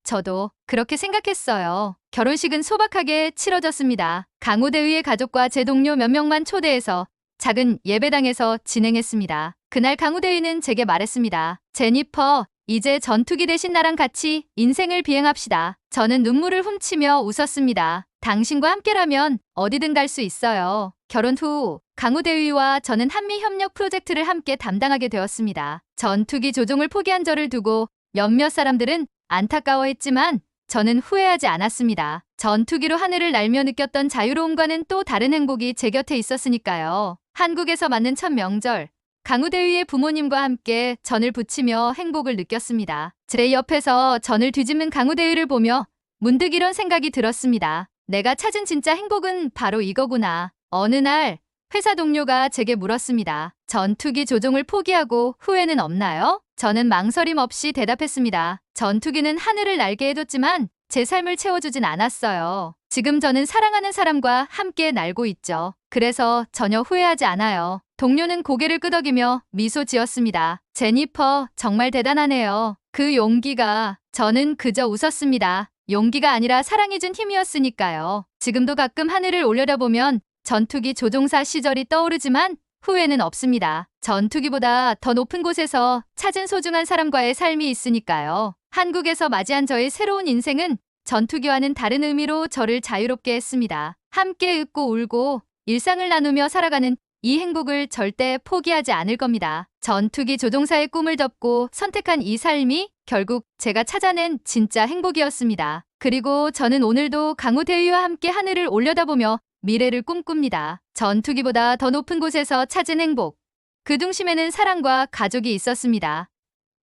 저도 그렇게 생각했어요. 결혼식은 소박하게 치러졌습니다. 강우 대위의 가족과 제 동료 몇 명만 초대해서 작은 예배당에서 진행했습니다. 그날 강우 대위는 제게 말했습니다. 제니퍼, 이제 전투기 대신 나랑 같이 인생을 비행합시다. 저는 눈물을 훔치며 웃었습니다. 당신과 함께라면 어디든 갈 수 있어요. 결혼 후 강우 대위와 저는 한미 협력 프로젝트를 함께 담당하게 되었습니다. 전투기 조종을 포기한 저를 두고 몇몇 사람들은 안타까워했지만 저는 후회하지 않았습니다. 전투기로 하늘을 날며 느꼈던 자유로움과는 또 다른 행복이 제 곁에 있었으니까요. 한국에서 맞는 첫 명절, 강우 대위의 부모님과 함께 전을 부치며 행복을 느꼈습니다. 제 옆에서 전을 뒤집는 강우 대위를 보며 문득 이런 생각이 들었습니다. 내가 찾은 진짜 행복은 바로 이거구나. 어느 날 회사 동료가 제게 물었습니다. 전투기 조종을 포기하고 후회는 없나요? 저는 망설임 없이 대답했습니다. 전투기는 하늘을 날게 해줬지만 제 삶을 채워주진 않았어요. 지금 저는 사랑하는 사람과 함께 날고 있죠. 그래서 전혀 후회하지 않아요. 동료는 고개를 끄덕이며 미소 지었습니다. 제니퍼, 정말 대단하네요. 그 용기가. 저는 그저 웃었습니다. 용기가 아니라 사랑이 준 힘이었으니까요. 지금도 가끔 하늘을 올려다보면 전투기 조종사 시절이 떠오르지만 후회는 없습니다. 전투기보다 더 높은 곳에서 찾은 소중한 사람과의 삶이 있으니까요. 한국에서 맞이한 저의 새로운 인생은 전투기와는 다른 의미로 저를 자유롭게 했습니다. 함께 웃고 울고 일상을 나누며 살아가는 이 행복을 절대 포기하지 않을 겁니다. 전투기 조종사의 꿈을 접고 선택한 이 삶이 결국 제가 찾아낸 진짜 행복이었습니다. 그리고 저는 오늘도 강우 대위와 함께 하늘을 올려다보며 미래를 꿈꿉니다. 전투기보다 더 높은 곳에서 찾은 행복. 그 중심에는 사랑과 가족이 있었습니다.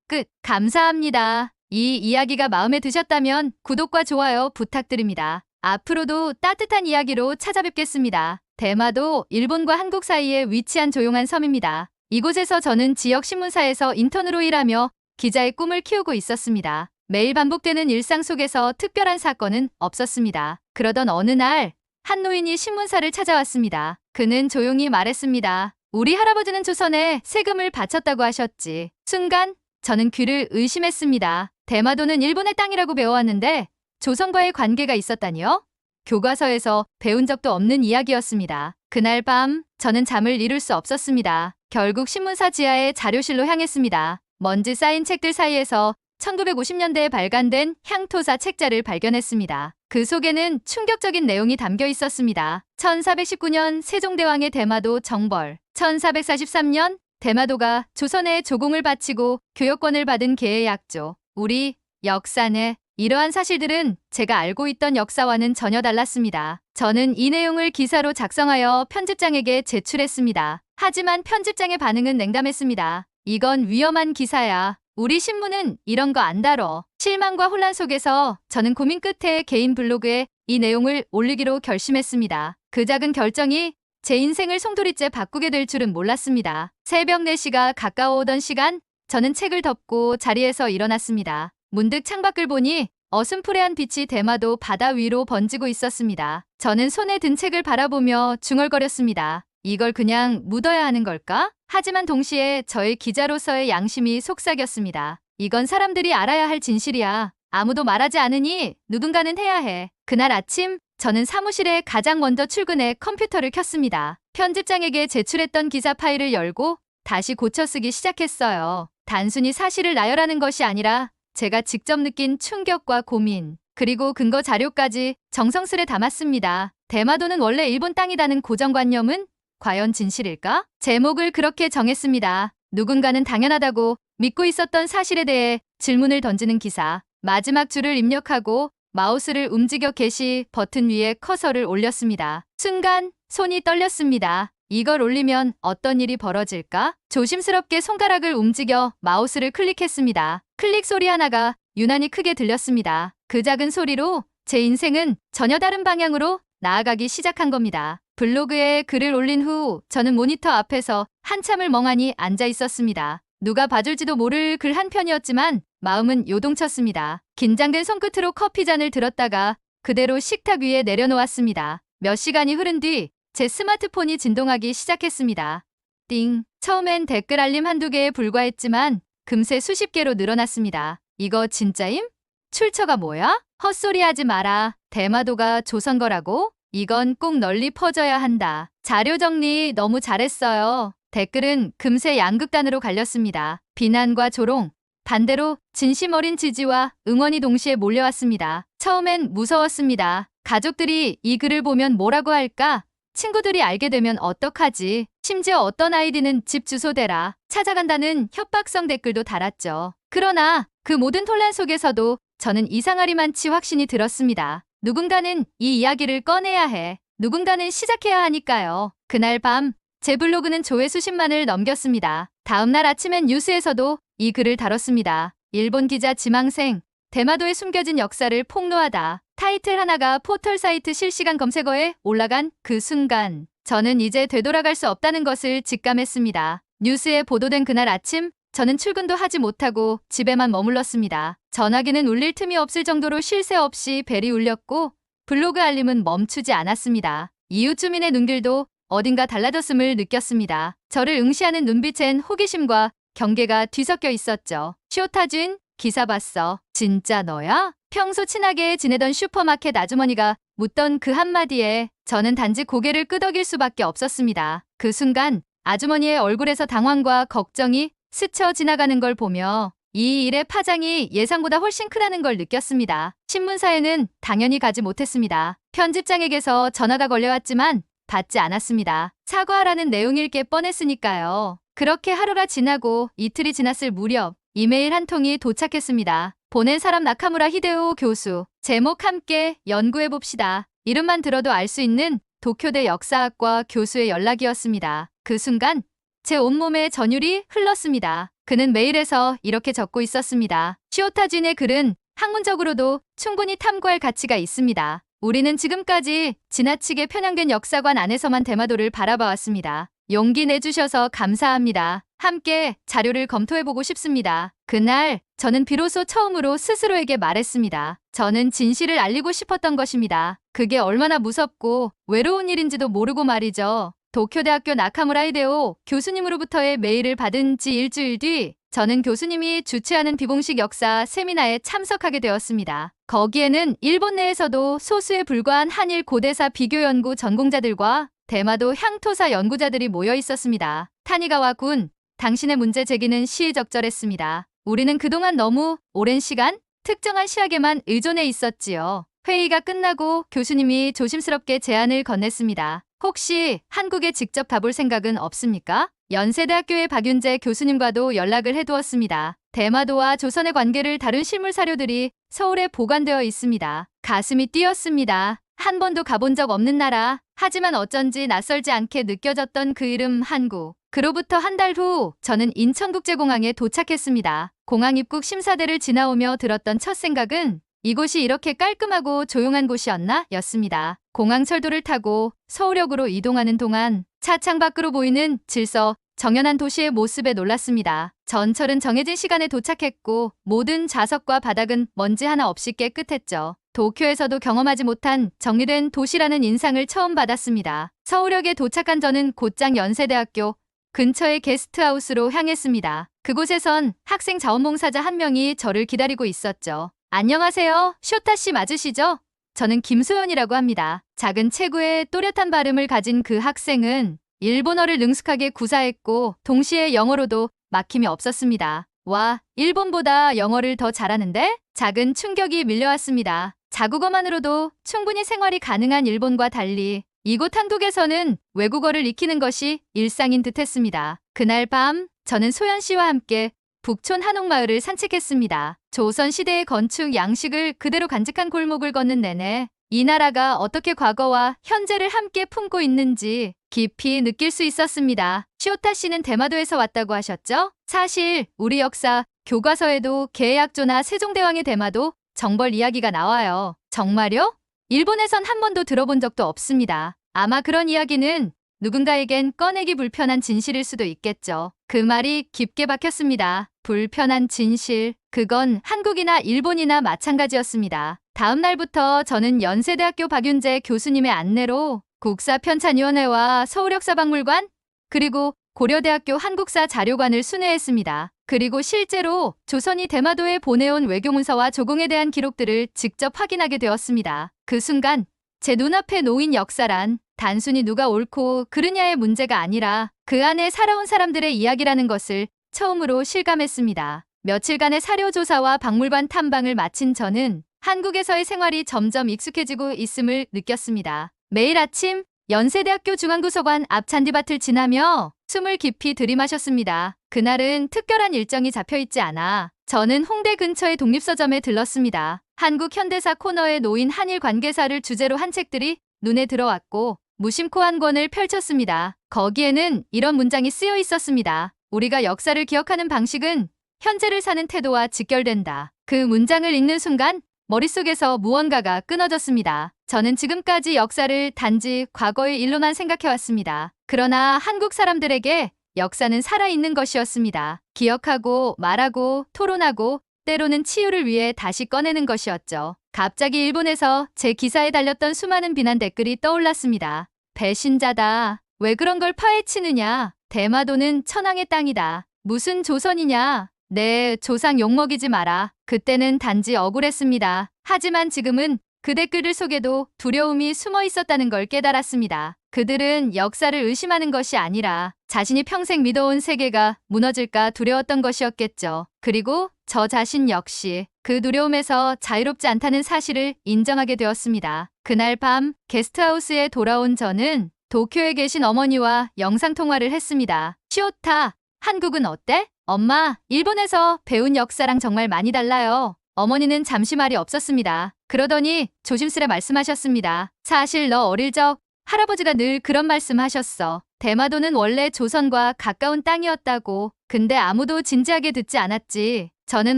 끝. 감사합니다. 이 이야기가 마음에 드셨다면 구독과 좋아요 부탁드립니다. 앞으로도 따뜻한 이야기로 찾아뵙겠습니다. 대마도 일본과 한국 사이에 위치한 조용한 섬입니다. 이곳에서 저는 지역 신문사에서 인턴으로 일하며 기자의 꿈을 키우고 있었습니다. 매일 반복되는 일상 속에서 특별한 사건은 없었습니다. 그러던 어느 날 한 노인이 신문사를 찾아왔습니다. 그는 조용히 말했습니다. 우리 할아버지는 조선에 세금을 바쳤다고 하셨지. 순간 저는 귀를 의심했습니다. 대마도는 일본의 땅이라고 배워왔는데 조선과의 관계가 있었다니요? 교과서에서 배운 적도 없는 이야기였습니다. 그날 밤 저는 잠을 이룰 수 없었습니다. 결국 신문사 지하의 자료실로 향했습니다. 먼지 쌓인 책들 사이에서 1950년대에 발간된 향토사 책자를 발견했습니다. 그 속에는 충격적인 내용이 담겨 있었습니다. 1419년 세종대왕의 대마도 정벌, 1443년 대마도가 조선에 조공을 바치고 교역권을 받은 계의 약조. 우리 역사네. 이러한 사실들은 제가 알고 있던 역사와는 전혀 달랐습니다. 저는 이 내용을 기사로 작성하여 편집장에게 제출했습니다. 하지만 편집장의 반응은 냉담했습니다. 이건 위험한 기사야. 우리 신문은 이런 거 안 다뤄. 실망과 혼란 속에서 저는 고민 끝에 개인 블로그에 이 내용을 올리기로 결심했습니다. 그 작은 결정이 제 인생을 송두리째 바꾸게 될 줄은 몰랐습니다. 새벽 4시가 가까워오던 시간, 저는 책을 덮고 자리에서 일어났습니다. 문득 창밖을 보니 어슴푸레한 빛이 대마도 바다 위로 번지고 있었습니다. 저는 손에 든 책을 바라보며 중얼거렸습니다. 이걸 그냥 묻어야 하는 걸까? 하지만 동시에 저의 기자로서의 양심이 속삭였습니다. 이건 사람들이 알아야 할 진실이야. 아무도 말하지 않으니 누군가는 해야 해. 그날 아침 저는 사무실에 가장 먼저 출근해 컴퓨터를 켰습니다. 편집장에게 제출했던 기사 파일을 열고 다시 고쳐쓰기 시작했어요. 단순히 사실을 나열하는 것이 아니라 제가 직접 느낀 충격과 고민, 그리고 근거 자료까지 정성스레 담았습니다. 대마도는 원래 일본 땅이라는 고정관념은 과연 진실일까? 제목을 그렇게 정했습니다. 누군가는 당연하다고 믿고 있었던 사실에 대해 질문을 던지는 기사. 마지막 줄을 입력하고 마우스를 움직여 게시 버튼 위에 커서를 올렸습니다. 순간 손이 떨렸습니다. 이걸 올리면 어떤 일이 벌어질까? 조심스럽게 손가락을 움직여 마우스를 클릭했습니다. 클릭 소리 하나가 유난히 크게 들렸습니다. 그 작은 소리로 제 인생은 전혀 다른 방향으로 나아가기 시작한 겁니다. 블로그에 글을 올린 후 저는 모니터 앞에서 한참을 멍하니 앉아 있었습니다. 누가 봐줄지도 모를 글 한 편이었지만 마음은 요동쳤습니다. 긴장된 손끝으로 커피잔을 들었다가 그대로 식탁 위에 내려놓았습니다. 몇 시간이 흐른 뒤 제 스마트폰이 진동하기 시작했습니다. 띵. 처음엔 댓글 알림 한두 개에 불과했지만 금세 수십 개로 늘어났습니다. 이거 진짜임? 출처가 뭐야? 헛소리하지 마라. 대마도가 조선 거라고? 이건 꼭 널리 퍼져야 한다. 자료 정리 너무 잘했어요. 댓글은 금세 양극단으로 갈렸습니다. 비난과 조롱, 반대로 진심 어린 지지와 응원이 동시에 몰려왔습니다. 처음엔 무서웠습니다. 가족들이 이 글을 보면 뭐라고 할까? 친구들이 알게 되면 어떡하지? 심지어 어떤 아이디는 집 주소 대라 찾아간다는 협박성 댓글도 달았죠. 그러나 그 모든 혼란 속에서도 저는 이상하리만치 확신이 들었습니다. 누군가는 이 이야기를 꺼내야 해. 누군가는 시작해야 하니까요. 그날 밤 제 블로그는 조회수 10만을 넘겼습니다. 다음날 아침엔 뉴스에서도 이 글을 다뤘습니다. 일본 기자 지망생, 대마도에 숨겨진 역사를 폭로하다. 타이틀 하나가 포털 사이트 실시간 검색어에 올라간 그 순간 저는 이제 되돌아갈 수 없다는 것을 직감했습니다. 뉴스에 보도된 그날 아침 저는 출근도 하지 못하고 집에만 머물렀습니다. 전화기는 울릴 틈이 없을 정도로 쉴 새 없이 벨이 울렸고 블로그 알림은 멈추지 않았습니다. 이웃 주민의 눈길도 어딘가 달라졌음을 느꼈습니다. 저를 응시하는 눈빛엔 호기심과 경계가 뒤섞여 있었죠. 쇼타준, 기사 봤어. 진짜 너야? 평소 친하게 지내던 슈퍼마켓 아주머니가 묻던 그 한마디에 저는 단지 고개를 끄덕일 수밖에 없었습니다. 그 순간 아주머니의 얼굴에서 당황과 걱정이 스쳐 지나가는 걸 보며 이 일의 파장이 예상보다 훨씬 크다는 걸 느꼈습니다. 신문사에는 당연히 가지 못했습니다. 편집장에게서 전화가 걸려왔지만 받지 않았습니다. 사과하라는 내용일 게 뻔했으니까요. 그렇게 하루가 지나고 이틀이 지났을 무렵 이메일 한 통이 도착했습니다. 보낸 사람 나카무라 히데오 교수. 제목 함께 연구해봅시다. 이름만 들어도 알 수 있는 도쿄대 역사학과 교수의 연락이었습니다. 그 순간 제 온몸에 전율이 흘렀습니다. 그는 메일에서 이렇게 적고 있었습니다. 시오타진의 글은 학문적으로도 충분히 탐구할 가치가 있습니다. 우리는 지금까지 지나치게 편향된 역사관 안에서만 대마도를 바라봐왔습니다. 용기 내주셔서 감사합니다. 함께 자료를 검토해보고 싶습니다. 그날 저는 비로소 처음으로 스스로에게 말했습니다. 저는 진실을 알리고 싶었던 것입니다. 그게 얼마나 무섭고 외로운 일인지도 모르고 말이죠. 도쿄대학교 나카무라 히데오 교수님으로부터의 메일을 받은 지 일주일 뒤 저는 교수님이 주최하는 비공식 역사 세미나에 참석하게 되었습니다. 거기에는 일본 내에서도 소수에 불과한 한일 고대사 비교 연구 전공자들과 대마도 향토사 연구자들이 모여 있었습니다. 타니가와 군, 당신의 문제 제기는 시의적절했습니다. 우리는 그동안 너무 오랜 시간 특정한 시학에만 의존해 있었지요. 회의가 끝나고 교수님이 조심스럽게 제안을 건넸습니다. 혹시 한국에 직접 가볼 생각은 없습니까? 연세대학교의 박윤재 교수님과도 연락을 해두었습니다. 대마도와 조선의 관계를 다룬 실물 사료들이 서울에 보관되어 있습니다. 가슴이 뛰었습니다. 한 번도 가본 적 없는 나라, 하지만 어쩐지 낯설지 않게 느껴졌던 그 이름 한국. 그로부터 한 달 후 저는 인천국제공항에 도착했습니다. 공항 입국 심사대를 지나오며 들었던 첫 생각은 이곳이 이렇게 깔끔하고 조용한 곳이었나? 였습니다. 공항 철도를 타고 서울역으로 이동하는 동안 차창 밖으로 보이는 질서, 정연한 도시의 모습에 놀랐습니다. 전철은 정해진 시간에 도착했고 모든 좌석과 바닥은 먼지 하나 없이 깨끗했죠. 도쿄에서도 경험하지 못한 정리된 도시라는 인상을 처음 받았습니다. 서울역에 도착한 저는 곧장 연세대학교 근처의 게스트하우스로 향했습니다. 그곳에선 학생 자원봉사자 한 명이 저를 기다리고 있었죠. 안녕하세요. 쇼타 씨 맞으시죠? 저는 김소연이라고 합니다. 작은 체구의 또렷한 발음을 가진 그 학생은 일본어를 능숙하게 구사했고 동시에 영어로도 막힘이 없었습니다. 와, 일본보다 영어를 더 잘하는데? 작은 충격이 밀려왔습니다. 자국어만으로도 충분히 생활이 가능한 일본과 달리 이곳 한국에서는 외국어를 익히는 것이 일상인 듯했습니다. 그날 밤 저는 소연 씨와 함께 북촌 한옥마을을 산책했습니다. 조선시대의 건축 양식을 그대로 간직한 골목을 걷는 내내 이 나라가 어떻게 과거와 현재를 함께 품고 있는지 깊이 느낄 수 있었습니다. 시오타 씨는 대마도에서 왔다고 하셨죠? 사실 우리 역사 교과서에도 계약조나 세종대왕의 대마도 정벌 이야기가 나와요. 정말요? 일본에선 한 번도 들어본 적도 없습니다. 아마 그런 이야기는 누군가에겐 꺼내기 불편한 진실일 수도 있겠죠. 그 말이 깊게 박혔습니다. 불편한 진실. 그건 한국이나 일본이나 마찬가지였습니다. 다음 날부터 저는 연세대학교 박윤재 교수님의 안내로 국사편찬위원회와 서울역사박물관 그리고 고려대학교 한국사 자료관을 순회했습니다. 그리고 실제로 조선이 대마도에 보내온 외교문서와 조공에 대한 기록들을 직접 확인하게 되었습니다. 그 순간 제 눈앞에 놓인 역사란 단순히 누가 옳고 그르냐의 문제가 아니라 그 안에 살아온 사람들의 이야기라는 것을 처음으로 실감했습니다. 며칠간의 사료조사와 박물관 탐방을 마친 저는 한국에서의 생활이 점점 익숙해지고 있음을 느꼈습니다. 매일 아침 연세대학교 중앙도서관 앞 잔디밭을 지나며 숨을 깊이 들이마셨습니다. 그날은 특별한 일정이 잡혀있지 않아 저는 홍대 근처의 독립서점에 들렀습니다. 한국 현대사 코너에 놓인 한일 관계사를 주제로 한 책들이 눈에 들어왔고 무심코 한 권을 펼쳤습니다. 거기에는 이런 문장이 쓰여 있었습니다. 우리가 역사를 기억하는 방식은 현재를 사는 태도와 직결된다. 그 문장을 읽는 순간 머릿속에서 무언가가 끊어졌습니다. 저는 지금까지 역사를 단지 과거의 일로만 생각해왔습니다. 그러나 한국 사람들에게 역사는 살아있는 것이었습니다. 기억하고 말하고 토론하고 때로는 치유를 위해 다시 꺼내는 것이었죠. 갑자기 일본에서 제 기사에 달렸던 수많은 비난 댓글이 떠올랐습니다. 배신자다. 왜 그런 걸 파헤치느냐. 대마도는 천황의 땅이다. 무슨 조선이냐. 내 조상 욕먹이지 마라. 그때는 단지 억울했습니다. 하지만 지금은 그 댓글들 속에도 두려움이 숨어 있었다는 걸 깨달았습니다. 그들은 역사를 의심하는 것이 아니라 자신이 평생 믿어온 세계가 무너질까 두려웠던 것이었겠죠. 그리고 저 자신 역시 그 두려움에서 자유롭지 않다는 사실을 인정하게 되었습니다. 그날 밤 게스트하우스에 돌아온 저는 도쿄에 계신 어머니와 영상통화를 했습니다. 시오타, 한국은 어때? 엄마, 일본에서 배운 역사랑 정말 많이 달라요. 어머니는 잠시 말이 없었습니다. 그러더니 조심스레 말씀하셨습니다. 사실 너 어릴 적 할아버지가 늘 그런 말씀 하셨어. 대마도는 원래 조선과 가까운 땅이었다고. 근데 아무도 진지하게 듣지 않았지. 저는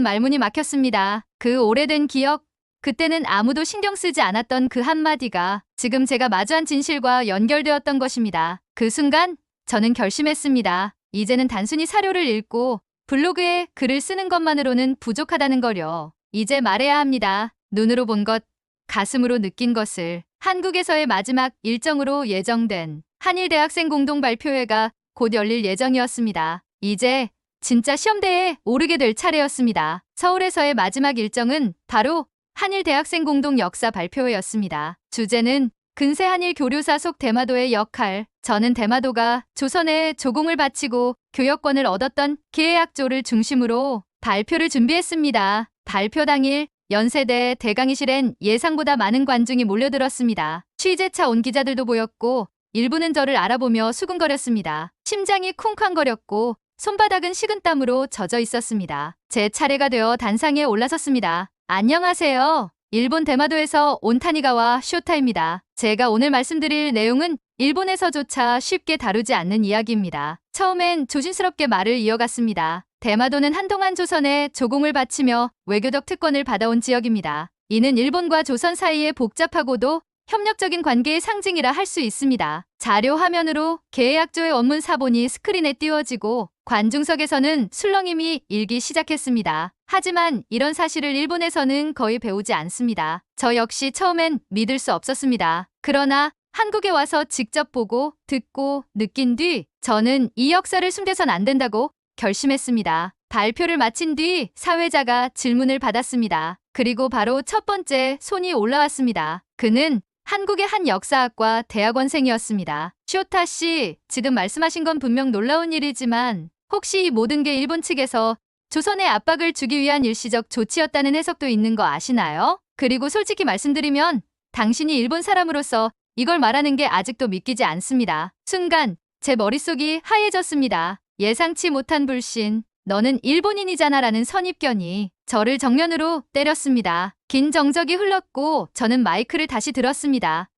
말문이 막혔습니다. 그 오래된 기억, 그때는 아무도 신경 쓰지 않았던 그 한마디가 지금 제가 마주한 진실과 연결되었던 것입니다. 그 순간 저는 결심했습니다. 이제는 단순히 사료를 읽고 블로그에 글을 쓰는 것만으로는 부족하다는 거려. 이제 말해야 합니다. 눈으로 본 것, 가슴으로 느낀 것을. 한국에서의 마지막 일정으로 예정된 한일 대학생 공동 발표회가 곧 열릴 예정이었습니다. 이제 진짜 시험대에 오르게 될 차례였습니다. 서울에서의 마지막 일정은 바로 한일 대학생 공동 역사 발표회였습니다. 주제는 근세 한일 교류사 속 대마도의 역할. 저는 대마도가 조선에 조공을 바치고 교역권을 얻었던 계약조를 중심으로 발표를 준비했습니다. 발표 당일 연세대 대강의실엔 예상보다 많은 관중이 몰려들었습니다. 취재차 온 기자들도 보였고 일부는 저를 알아보며 수근거렸습니다. 심장이 쿵쾅거렸고 손바닥은 식은땀으로 젖어 있었습니다. 제 차례가 되어 단상에 올라섰습니다. 안녕하세요. 일본 대마도에서 온 타니가와 쇼타입니다. 제가 오늘 말씀드릴 내용은 일본에서조차 쉽게 다루지 않는 이야기입니다. 처음엔 조심스럽게 말을 이어갔습니다. 대마도는 한동안 조선에 조공을 바치며 외교적 특권을 받아온 지역입니다. 이는 일본과 조선 사이의 복잡하고도 협력적인 관계의 상징이라 할 수 있습니다. 자료 화면으로 계약조의 원문 사본이 스크린에 띄워지고 관중석에서는 술렁임이 일기 시작했습니다. 하지만 이런 사실을 일본에서는 거의 배우지 않습니다. 저 역시 처음엔 믿을 수 없었습니다. 그러나 한국에 와서 직접 보고 듣고 느낀 뒤 저는 이 역사를 숨겨선 안 된다고 결심했습니다. 발표를 마친 뒤 사회자가 질문을 받았습니다. 그리고 바로 첫 번째 손이 올라왔습니다. 그는 한국의 한 역사학과 대학원생이었습니다. 쇼타 씨, 지금 말씀하신 건 분명 놀라운 일이지만 혹시 이 모든 게 일본 측에서 조선에 압박을 주기 위한 일시적 조치였다는 해석도 있는 거 아시나요? 그리고 솔직히 말씀드리면 당신이 일본 사람으로서 이걸 말하는 게 아직도 믿기지 않습니다. 순간 제 머릿속이 하얘졌습니다. 예상치 못한 불신. 너는 일본인이잖아 라는 선입견이 저를 정면으로 때렸습니다. 긴 정적이 흘렀고 저는 마이크를 다시 들었습니다.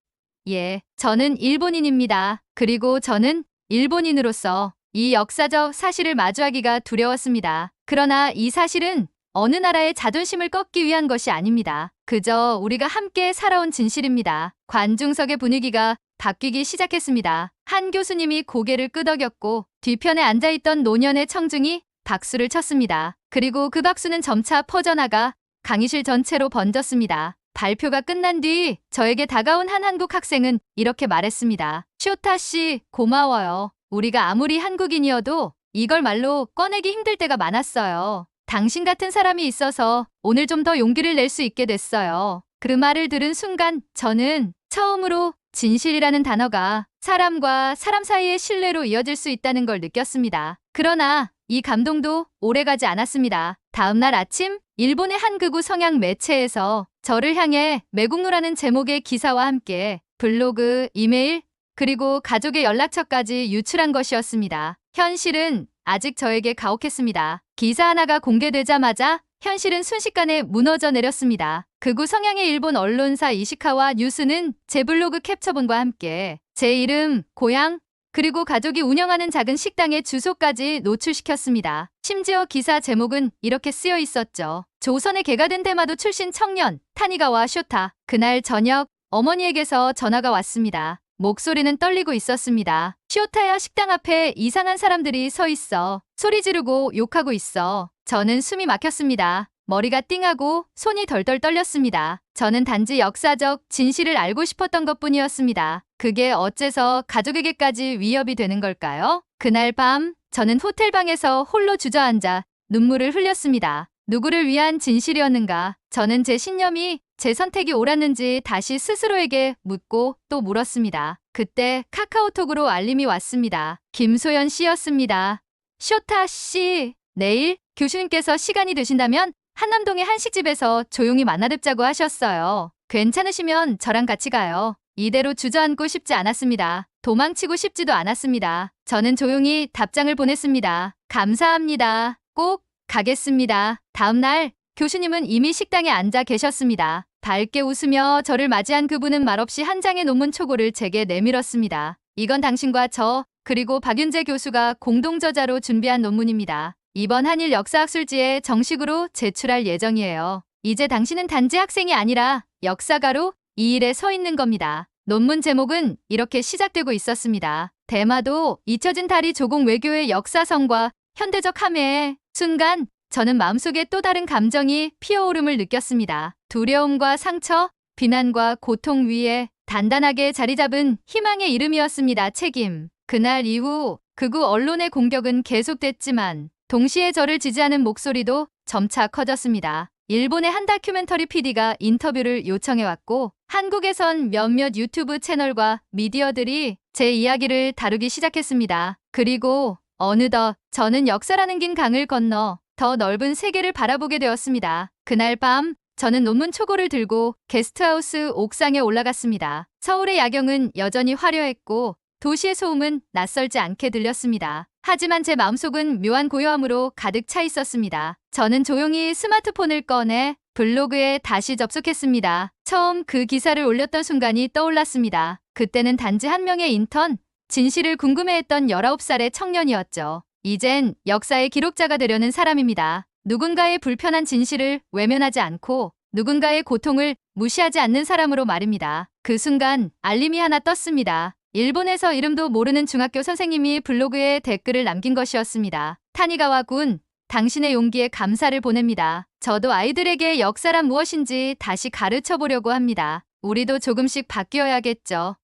예, 저는 일본인입니다. 그리고 저는 일본인으로서 이 역사적 사실을 마주하기가 두려웠습니다. 그러나 이 사실은 어느 나라의 자존심을 꺾기 위한 것이 아닙니다. 그저 우리가 함께 살아온 진실입니다. 관중석의 분위기가 바뀌기 시작했습니다. 한 교수님이 고개를 끄덕였고 뒤편에 앉아있던 노년의 청중이 박수를 쳤습니다. 그리고 그 박수는 점차 퍼져나가 강의실 전체로 번졌습니다. 발표가 끝난 뒤 저에게 다가온 한 한국 학생은 이렇게 말했습니다. 쇼타 씨, 고마워요. 우리가 아무리 한국인이어도 이걸 말로 꺼내기 힘들 때가 많았어요. 당신 같은 사람이 있어서 오늘 좀 더 용기를 낼 수 있게 됐어요. 그 말을 들은 순간 저는 처음으로 진실이라는 단어가 사람과 사람 사이의 신뢰로 이어질 수 있다는 걸 느꼈습니다. 그러나 이 감동도 오래가지 않았습니다. 다음 날 아침 일본의 한 극우 성향 매체에서 저를 향해 매국노라는 제목의 기사와 함께 블로그, 이메일, 그리고 가족의 연락처까지 유출한 것이었습니다. 현실은 아직 저에게 가혹했습니다. 기사 하나가 공개되자마자 현실은 순식간에 무너져 내렸습니다. 극우 성향의 일본 언론사 이시카와 뉴스는 제 블로그 캡처본과 함께 제 이름, 고향, 그리고 가족이 운영하는 작은 식당의 주소까지 노출시켰습니다. 심지어 기사 제목은 이렇게 쓰여 있었죠. 조선에 개가된 대마도 출신 청년 타니가와 쇼타. 그날 저녁 어머니에게서 전화가 왔습니다. 목소리는 떨리고 있었습니다. 쇼타야, 식당 앞에 이상한 사람들이 서 있어. 소리 지르고 욕하고 있어. 저는 숨이 막혔습니다. 머리가 띵하고 손이 덜덜 떨렸습니다. 저는 단지 역사적 진실을 알고 싶었던 것뿐이었습니다. 그게 어째서 가족에게까지 위협이 되는 걸까요? 그날 밤 저는 호텔방에서 홀로 주저앉아 눈물을 흘렸습니다. 누구를 위한 진실이었는가? 저는 제 신념이 제 선택이 옳았는지 다시 스스로에게 묻고 또 물었습니다. 그때 카카오톡으로 알림이 왔습니다. 김소연 씨였습니다. 쇼타 씨, 내일 교수님께서 시간이 되신다면 한남동의 한식집에서 조용히 만나 뵙자고 하셨어요. 괜찮으시면 저랑 같이 가요. 이대로 주저앉고 싶지 않았습니다. 도망치고 싶지도 않았습니다. 저는 조용히 답장을 보냈습니다. 감사합니다. 꼭 가겠습니다. 다음 날 교수님은 이미 식당에 앉아 계셨습니다. 밝게 웃으며 저를 맞이한 그분은 말없이 한 장의 논문 초고를 제게 내밀었습니다. 이건 당신과 저, 그리고 박윤재 교수가 공동 저자로 준비한 논문입니다. 이번 한일 역사학술지에 정식으로 제출할 예정이에요. 이제 당신은 단지 학생이 아니라 역사가로 이 일에 서 있는 겁니다. 논문 제목은 이렇게 시작되고 있었습니다. 대마도 잊혀진 다리 조공 외교의 역사성과 현대적 함의 순간 저는 마음속에 또 다른 감정이 피어오름을 느꼈습니다. 두려움과 상처, 비난과 고통 위에 단단하게 자리 잡은 희망의 이름이었습니다. 책임. 그날 이후 극우 언론의 공격은 계속됐지만 동시에 저를 지지하는 목소리도 점차 커졌습니다. 일본의 한 다큐멘터리 PD가 인터뷰를 요청해왔고 한국에선 몇몇 유튜브 채널과 미디어들이 제 이야기를 다루기 시작했습니다. 그리고 어느덧 저는 역사라는 긴 강을 건너 더 넓은 세계를 바라보게 되었습니다. 그날 밤 저는 논문 초고를 들고 게스트하우스 옥상에 올라갔습니다. 서울의 야경은 여전히 화려했고 도시의 소음은 낯설지 않게 들렸습니다. 하지만 제 마음속은 묘한 고요함으로 가득 차 있었습니다. 저는 조용히 스마트폰을 꺼내 블로그에 다시 접속했습니다. 처음 그 기사를 올렸던 순간이 떠올랐습니다. 그때는 단지 한 명의 인턴, 진실을 궁금해했던 19살의 청년이었죠. 이젠 역사의 기록자가 되려는 사람입니다. 누군가의 불편한 진실을 외면하지 않고 누군가의 고통을 무시하지 않는 사람으로 말입니다. 그 순간 알림이 하나 떴습니다. 일본에서 이름도 모르는 중학교 선생님이 블로그에 댓글을 남긴 것이었습니다. 타니가와 군, 당신의 용기에 감사를 보냅니다. 저도 아이들에게 역사란 무엇인지 다시 가르쳐 보려고 합니다. 우리도 조금씩 바뀌어야겠죠.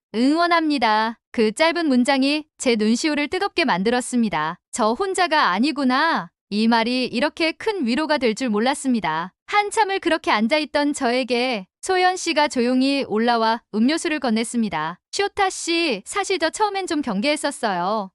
응원합니다. 그 짧은 문장이 제 눈시울을 뜨겁게 만들었습니다. 저 혼자가 아니구나. 이 말이 이렇게 큰 위로가 될 줄 몰랐습니다. 한참을 그렇게 앉아있던 저에게 소연 씨가 조용히 올라와 음료수를 건넸습니다. 쇼타 씨, 사실 저 처음엔 좀 경계했었어요.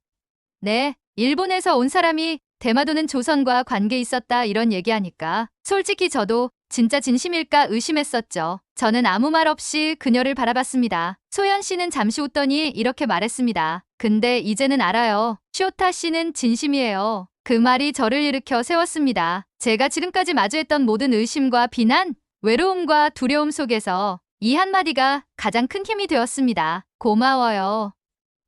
네, 일본에서 온 사람이 대마도는 조선과 관계 있었다 이런 얘기하니까 솔직히 저도 진짜 진심일까 의심했었죠. 저는 아무 말 없이 그녀를 바라봤습니다. 소연 씨는 잠시 웃더니 이렇게 말했습니다. 근데 이제는 알아요. 쇼타 씨는 진심이에요. 그 말이 저를 일으켜 세웠습니다. 제가 지금까지 마주했던 모든 의심과 비난, 외로움과 두려움 속에서 이 한마디가 가장 큰 힘이 되었습니다. 고마워요.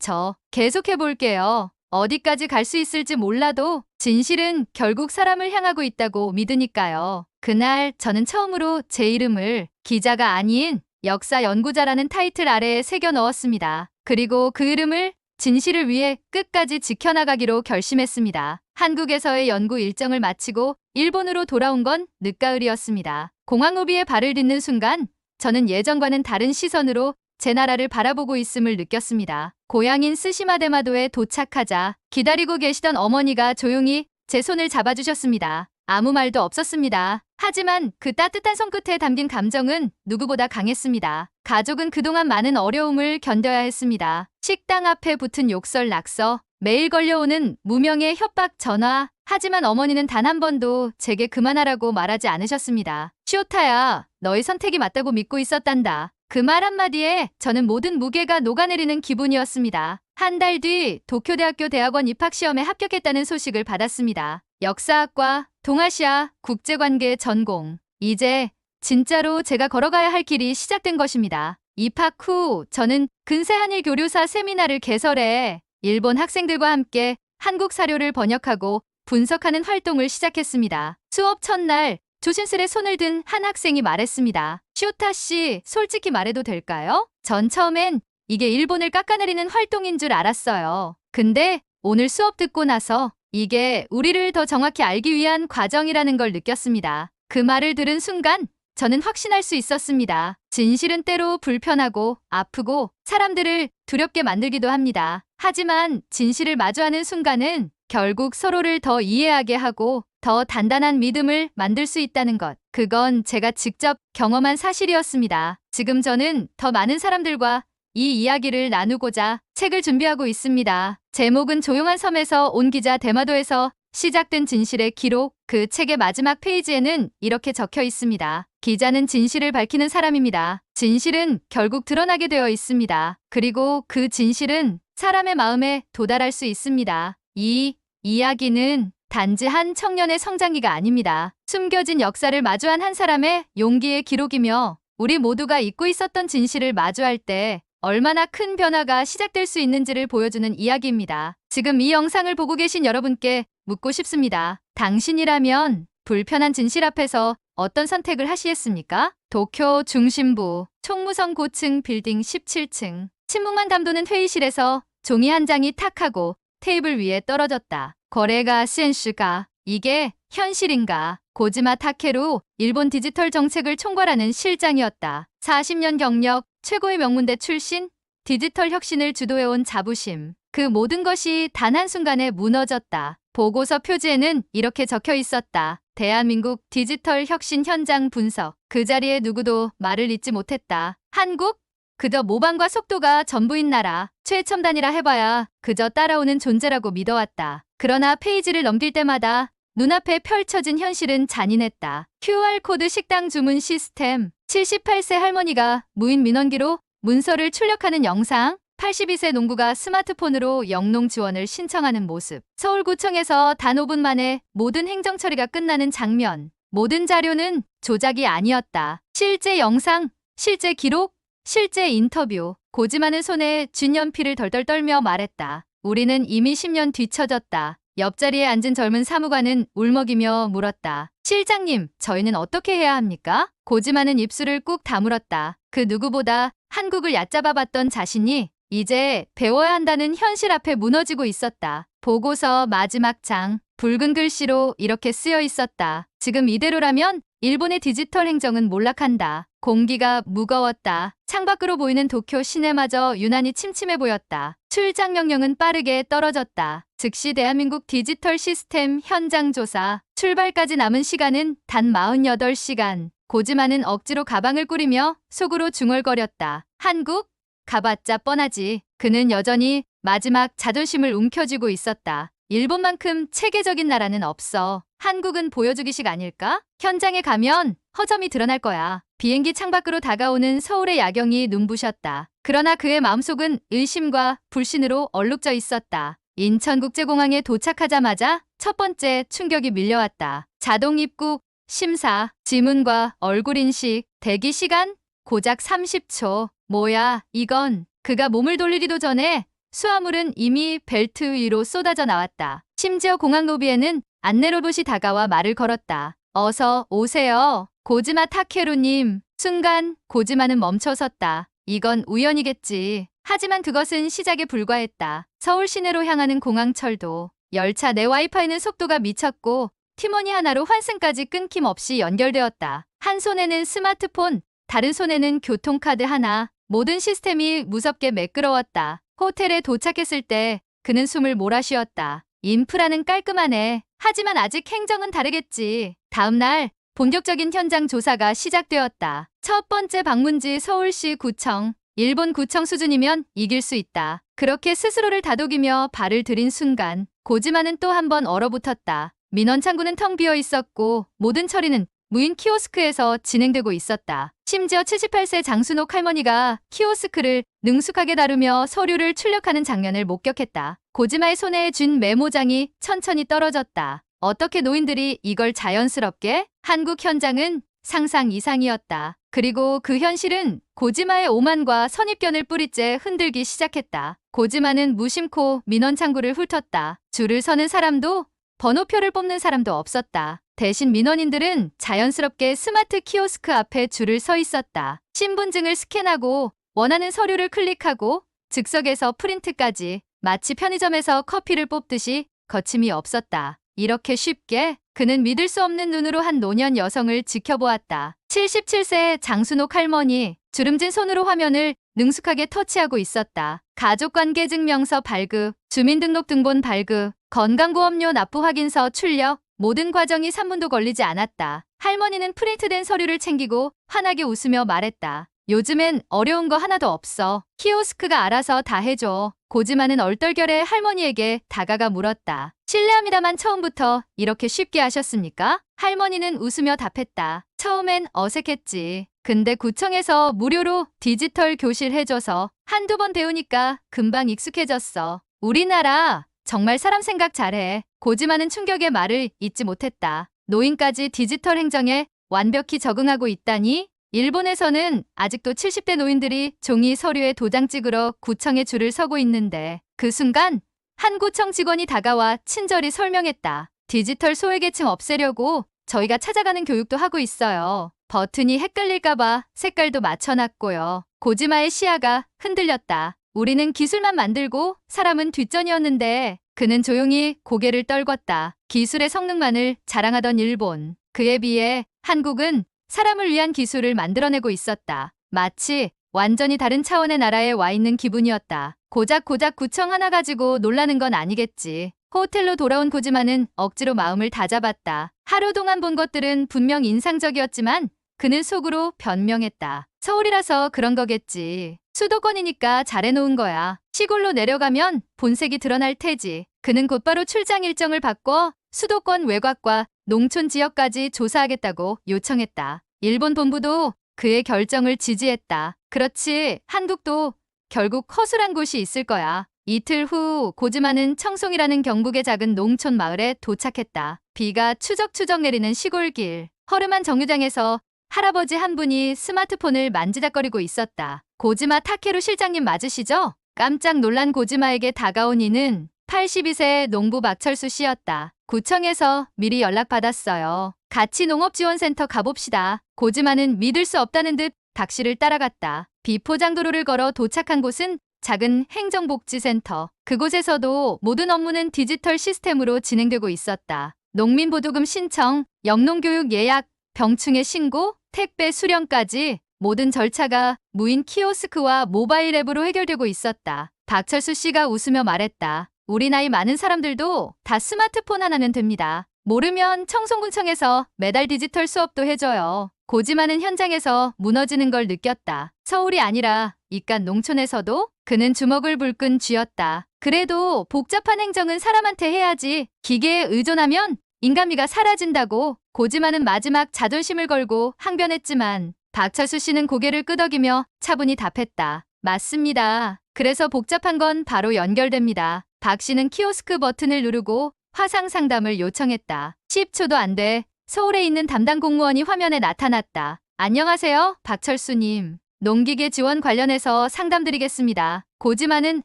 저 계속해볼게요. 어디까지 갈 수 있을지 몰라도 진실은 결국 사람을 향하고 있다고 믿으니까요. 그날 저는 처음으로 제 이름을 기자가 아닌 역사 연구자라는 타이틀 아래에 새겨 넣었습니다. 그리고 그 이름을 진실을 위해 끝까지 지켜나가기로 결심했습니다. 한국에서의 연구 일정을 마치고 일본으로 돌아온 건 늦가을이었습니다. 공항로비에 발을 딛는 순간 저는 예전과는 다른 시선으로 제 나라를 바라보고 있음을 느꼈습니다. 고향인 스시마 대마도에 도착하자 기다리고 계시던 어머니가 조용히 제 손을 잡아주셨습니다. 아무 말도 없었습니다. 하지만 그 따뜻한 손끝에 담긴 감정은 누구보다 강했습니다. 가족은 그동안 많은 어려움을 견뎌야 했습니다. 식당 앞에 붙은 욕설 낙서, 매일 걸려오는 무명의 협박 전화. 하지만 어머니는 단 한 번도 제게 그만하라고 말하지 않으셨습니다. 쇼타야, 너의 선택이 맞다고 믿고 있었단다. 그 말 한마디에 저는 모든 무게가 녹아내리는 기분이었습니다. 한 달 뒤 도쿄대학교 대학원 입학시험에 합격했다는 소식을 받았습니다. 역사학과, 동아시아, 국제관계 전공. 이제 진짜로 제가 걸어가야 할 길이 시작된 것입니다. 입학 후 저는 근세 한일 교류사 세미나를 개설해 일본 학생들과 함께 한국 사료를 번역하고 분석하는 활동을 시작했습니다. 수업 첫날 조심스레 손을 든 한 학생이 말했습니다. 쇼타 씨, 솔직히 말해도 될까요? 전 처음엔 이게 일본을 깎아내리는 활동인 줄 알았어요. 근데 오늘 수업 듣고 나서 이게 우리를 더 정확히 알기 위한 과정이라는 걸 느꼈습니다. 그 말을 들은 순간 저는 확신할 수 있었습니다. 진실은 때로 불편하고 아프고 사람들을 두렵게 만들기도 합니다. 하지만 진실을 마주하는 순간은 결국 서로를 더 이해하게 하고 더 단단한 믿음을 만들 수 있다는 것. 그건 제가 직접 경험한 사실이었습니다. 지금 저는 더 많은 사람들과 이 이야기를 나누고자 책을 준비하고 있습니다. 제목은 조용한 섬에서 온 기자 대마도에서 시작된 진실의 기록. 그 책의 마지막 페이지에는 이렇게 적혀 있습니다. 기자는 진실을 밝히는 사람입니다. 진실은 결국 드러나게 되어 있습니다. 그리고 그 진실은 사람의 마음에 도달할 수 있습니다. 이 이야기는 단지 한 청년의 성장기가 아닙니다. 숨겨진 역사를 마주한 한 사람의 용기의 기록이며 우리 모두가 잊고 있었던 진실을 마주할 때 얼마나 큰 변화가 시작될 수 있는지를 보여주는 이야기입니다. 지금 이 영상을 보고 계신 여러분께 묻고 싶습니다. 당신이라면 불편한 진실 앞에서 어떤 선택을 하시겠습니까? 도쿄 중심부 총무성 고층 빌딩 17층. 침묵만 담도는 회의실에서 종이 한 장이 탁 하고 테이블 위에 떨어졌다. 거래가 센슈가 이게 현실인가? 고지마 타케루 일본 디지털 정책을 총괄하는 실장이었다. 40년 경력, 최고의 명문대 출신, 디지털 혁신을 주도해온 자부심. 그 모든 것이 단 한순간에 무너졌다. 보고서 표지에는 이렇게 적혀 있었다. 대한민국 디지털 혁신 현장 분석. 그 자리에 누구도 말을 잇지 못했다. 한국? 그저 모방과 속도가 전부인 나라. 최첨단이라 해봐야 그저 따라오는 존재라고 믿어왔다. 그러나 페이지를 넘길 때마다 눈앞에 펼쳐진 현실은 잔인했다. QR코드 식당 주문 시스템. 78세 할머니가 무인 민원기로 문서를 출력하는 영상. 82세 농부가 스마트폰으로 영농 지원을 신청하는 모습. 서울구청에서 단 5분 만에 모든 행정 처리가 끝나는 장면. 모든 자료는 조작이 아니었다. 실제 영상, 실제 기록, 실제 인터뷰. 고지마는 손에 쥔 연필을 덜덜 떨며 말했다. 우리는 이미 10년 뒤처졌다. 옆자리에 앉은 젊은 사무관은 울먹이며 물었다. 실장님, 저희는 어떻게 해야 합니까? 고지마는 입술을 꾹 다물었다. 그 누구보다 한국을 얕잡아봤던 자신이 이제 배워야 한다는 현실 앞에 무너지고 있었다. 보고서 마지막 장, 붉은 글씨로 이렇게 쓰여 있었다. 지금 이대로라면 일본의 디지털 행정은 몰락한다. 공기가 무거웠다. 창밖으로 보이는 도쿄 시내마저 유난히 침침해 보였다. 출장 명령은 빠르게 떨어졌다. 즉시 대한민국 디지털 시스템 현장 조사. 출발까지 남은 시간은 단 48시간. 고지마는 억지로 가방을 꾸리며 속으로 중얼거렸다. 한국? 가봤자 뻔하지. 그는 여전히 마지막 자존심을 움켜쥐고 있었다. 일본만큼 체계적인 나라는 없어. 한국은 보여주기식 아닐까? 현장에 가면 허점이 드러날 거야. 비행기 창밖으로 다가오는 서울의 야경이 눈부셨다. 그러나 그의 마음속은 의심과 불신으로 얼룩져 있었다. 인천국제공항에 도착하자마자 첫 번째 충격이 밀려왔다. 자동 입국, 심사, 지문과 얼굴 인식, 대기 시간 고작 30초. 뭐야, 이건. 그가 몸을 돌리기도 전에 수화물은 이미 벨트 위로 쏟아져 나왔다. 심지어 공항 로비에는 안내 로봇이 다가와 말을 걸었다. 어서 오세요. 고지마 타케루님. 순간 고지마는 멈춰섰다. 이건 우연이겠지. 하지만 그것은 시작에 불과했다. 서울 시내로 향하는 공항철도. 열차 내 와이파이는 속도가 미쳤고 팀원이 하나로 환승까지 끊김없이 연결되었다. 한 손에는 스마트폰, 다른 손에는 교통카드 하나. 모든 시스템이 무섭게 매끄러웠다. 호텔에 도착했을 때 그는 숨을 몰아쉬었다. 인프라는 깔끔하네. 하지만 아직 행정은 다르겠지. 다음 날 본격적인 현장 조사가 시작되었다. 첫 번째 방문지 서울시 구청. 일본 구청 수준이면 이길 수 있다. 그렇게 스스로를 다독이며 발을 들인 순간 고지마는 또 한 번 얼어붙었다. 민원 창구는 텅 비어 있었고 모든 처리는 무인 키오스크에서 진행되고 있었다. 심지어 78세 장순옥 할머니가 키오스크를 능숙하게 다루며 서류를 출력하는 장면을 목격했다. 고지마의 손에 쥔 메모장이 천천히 떨어졌다. 어떻게 노인들이 이걸 자연스럽게? 한국 현장은 상상 이상이었다. 그리고 그 현실은 고지마의 오만과 선입견을 뿌리째 흔들기 시작했다. 고지마는 무심코 민원 창구를 훑었다. 줄을 서는 사람도 번호표를 뽑는 사람도 없었다. 대신 민원인들은 자연스럽게 스마트 키오스크 앞에 줄을 서 있었다. 신분증을 스캔하고 원하는 서류를 클릭하고 즉석에서 프린트까지 마치 편의점에서 커피를 뽑듯이 거침이 없었다. 이렇게 쉽게? 그는 믿을 수 없는 눈으로 한 노년 여성을 지켜보았다. 77세 장순옥 할머니, 주름진 손으로 화면을 능숙하게 터치하고 있었다. 가족관계증명서 발급, 주민등록등본 발급, 건강보험료 납부 확인서 출력, 모든 과정이 3분도 걸리지 않았다. 할머니는 프린트된 서류를 챙기고 환하게 웃으며 말했다. 요즘엔 어려운 거 하나도 없어. 키오스크가 알아서 다 해줘. 고지마는 얼떨결에 할머니에게 다가가 물었다. 실례합니다만 처음부터 이렇게 쉽게 하셨습니까? 할머니는 웃으며 답했다. 처음엔 어색했지. 근데 구청에서 무료로 디지털 교실 해줘서 한두 번 배우니까 금방 익숙해졌어. 우리나라 정말 사람 생각 잘해. 고지마는 충격의 말을 잊지 못했다. 노인까지 디지털 행정에 완벽히 적응하고 있다니? 일본에서는 아직도 70대 노인들이 종이 서류에 도장 찍으러 구청에 줄을 서고 있는데 그 순간 한 구청 직원이 다가와 친절히 설명했다. 디지털 소외계층 없애려고 저희가 찾아가는 교육도 하고 있어요. 버튼이 헷갈릴까봐 색깔도 맞춰놨고요. 고지마의 시야가 흔들렸다. 우리는 기술만 만들고 사람은 뒷전이었는데 그는 조용히 고개를 떨궜다. 기술의 성능만을 자랑하던 일본. 그에 비해 한국은 사람을 위한 기술을 만들어내고 있었다. 마치 완전히 다른 차원의 나라에 와 있는 기분이었다. 고작 구청 하나 가지고 놀라는 건 아니겠지. 호텔로 돌아온 고지마는 억지로 마음을 다잡았다. 하루 동안 본 것들은 분명 인상적이었지만 그는 속으로 변명했다. 서울이라서 그런 거겠지. 수도권이니까 잘해놓은 거야. 시골로 내려가면 본색이 드러날 테지. 그는 곧바로 출장 일정을 바꿔 수도권 외곽과 농촌 지역까지 조사하겠다고 요청했다. 일본 본부도 그의 결정을 지지했다. 그렇지, 한국도 결국 허술한 곳이 있을 거야. 이틀 후 고지마는 청송이라는 경북의 작은 농촌 마을에 도착했다. 비가 추적추적 내리는 시골길. 허름한 정류장에서 할아버지 한 분이 스마트폰을 만지작거리고 있었다. 고지마 타케루 실장님 맞으시죠? 깜짝 놀란 고지마에게 다가온 이는 82세 농부 박철수 씨였다. 구청에서 미리 연락받았어요. 같이 농업지원센터 가봅시다. 고지마는 믿을 수 없다는 듯 박씨를 따라갔다. 비포장도로를 걸어 도착한 곳은 작은 행정복지센터. 그곳에서도 모든 업무는 디지털 시스템으로 진행되고 있었다. 농민보조금 신청, 영농교육 예약, 병충해 신고, 택배 수령까지 모든 절차가 무인 키오스크와 모바일 앱으로 해결되고 있었다. 박철수 씨가 웃으며 말했다. 우리 나이 많은 사람들도 다 스마트폰 하나면 됩니다. 모르면 청송군청에서 매달 디지털 수업도 해줘요. 고지마는 현장에서 무너지는 걸 느꼈다. 서울이 아니라 이깟 농촌에서도 그는 주먹을 불끈 쥐었다. 그래도 복잡한 행정은 사람한테 해야지. 기계에 의존하면 인간미가 사라진다고. 고지마는 마지막 자존심을 걸고 항변했지만 박철수 씨는 고개를 끄덕이며 차분히 답했다. 맞습니다. 그래서 복잡한 건 바로 연결됩니다. 박 씨는 키오스크 버튼을 누르고 화상 상담을 요청했다. 10초도 안 돼. 서울에 있는 담당 공무원이 화면에 나타났다. 안녕하세요, 박철수님. 농기계 지원 관련해서 상담드리겠습니다. 고지마는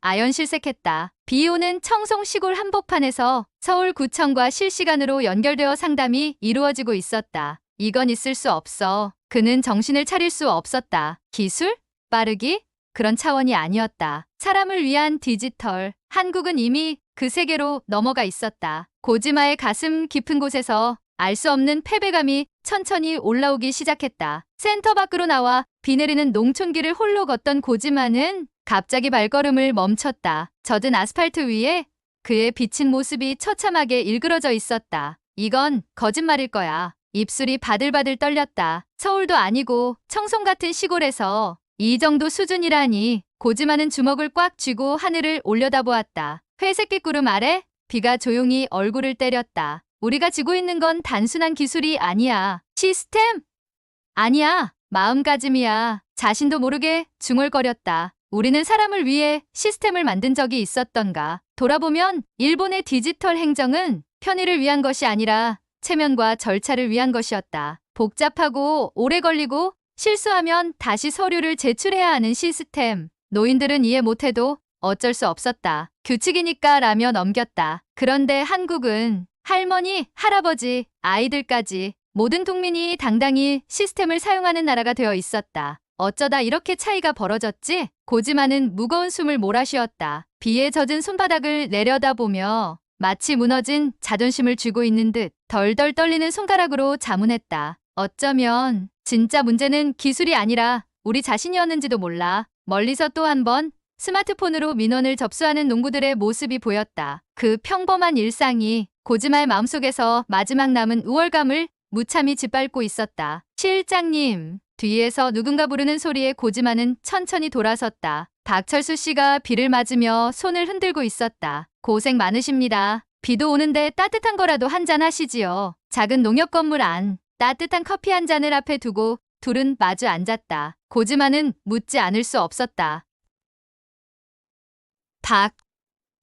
아연실색했다. 비 오는 청송 시골 한복판에서 서울구청과 실시간으로 연결되어 상담이 이루어지고 있었다. 이건 있을 수 없어. 그는 정신을 차릴 수 없었다. 기술? 빠르기? 그런 차원이 아니었다. 사람을 위한 디지털. 한국은 이미 그 세계로 넘어가 있었다. 고지마의 가슴 깊은 곳에서 알 수 없는 패배감이 천천히 올라오기 시작했다. 센터 밖으로 나와 비 내리는 농촌길을 홀로 걷던 고지마는 갑자기 발걸음을 멈췄다. 젖은 아스팔트 위에 그의 비친 모습이 처참하게 일그러져 있었다. 이건 거짓말일 거야. 입술이 바들바들 떨렸다. 서울도 아니고 청송 같은 시골에서 이 정도 수준이라니. 고지마는 주먹을 꽉 쥐고 하늘을 올려다보았다. 회색빛 구름 아래 비가 조용히 얼굴을 때렸다. 우리가 지고 있는 건 단순한 기술이 아니야. 시스템? 아니야. 마음가짐이야. 자신도 모르게 중얼거렸다. 우리는 사람을 위해 시스템을 만든 적이 있었던가. 돌아보면 일본의 디지털 행정은 편의를 위한 것이 아니라 체면과 절차를 위한 것이었다. 복잡하고 오래 걸리고 실수하면 다시 서류를 제출해야 하는 시스템. 노인들은 이해 못해도 어쩔 수 없었다. 규칙이니까 라며 넘겼다. 그런데 한국은 할머니, 할아버지, 아이들까지 모든 국민이 당당히 시스템을 사용하는 나라가 되어 있었다. 어쩌다 이렇게 차이가 벌어졌지? 고지마는 무거운 숨을 몰아쉬었다. 비에 젖은 손바닥을 내려다보며 마치 무너진 자존심을 쥐고 있는 듯 덜덜 떨리는 손가락으로 자문했다. 어쩌면 진짜 문제는 기술이 아니라 우리 자신이었는지도 몰라. 멀리서 또 한 번 스마트폰으로 민원을 접수하는 농부들의 모습이 보였다. 그 평범한 일상이 고지마의 마음속에서 마지막 남은 우월감을 무참히 짓밟고 있었다. 실장님. 뒤에서 누군가 부르는 소리에 고지마는 천천히 돌아섰다. 박철수 씨가 비를 맞으며 손을 흔들고 있었다. 고생 많으십니다. 비도 오는데 따뜻한 거라도 한잔 하시지요. 작은 농협 건물 안 따뜻한 커피 한 잔을 앞에 두고 둘은 마주 앉았다. 고지마는 묻지 않을 수 없었다. 박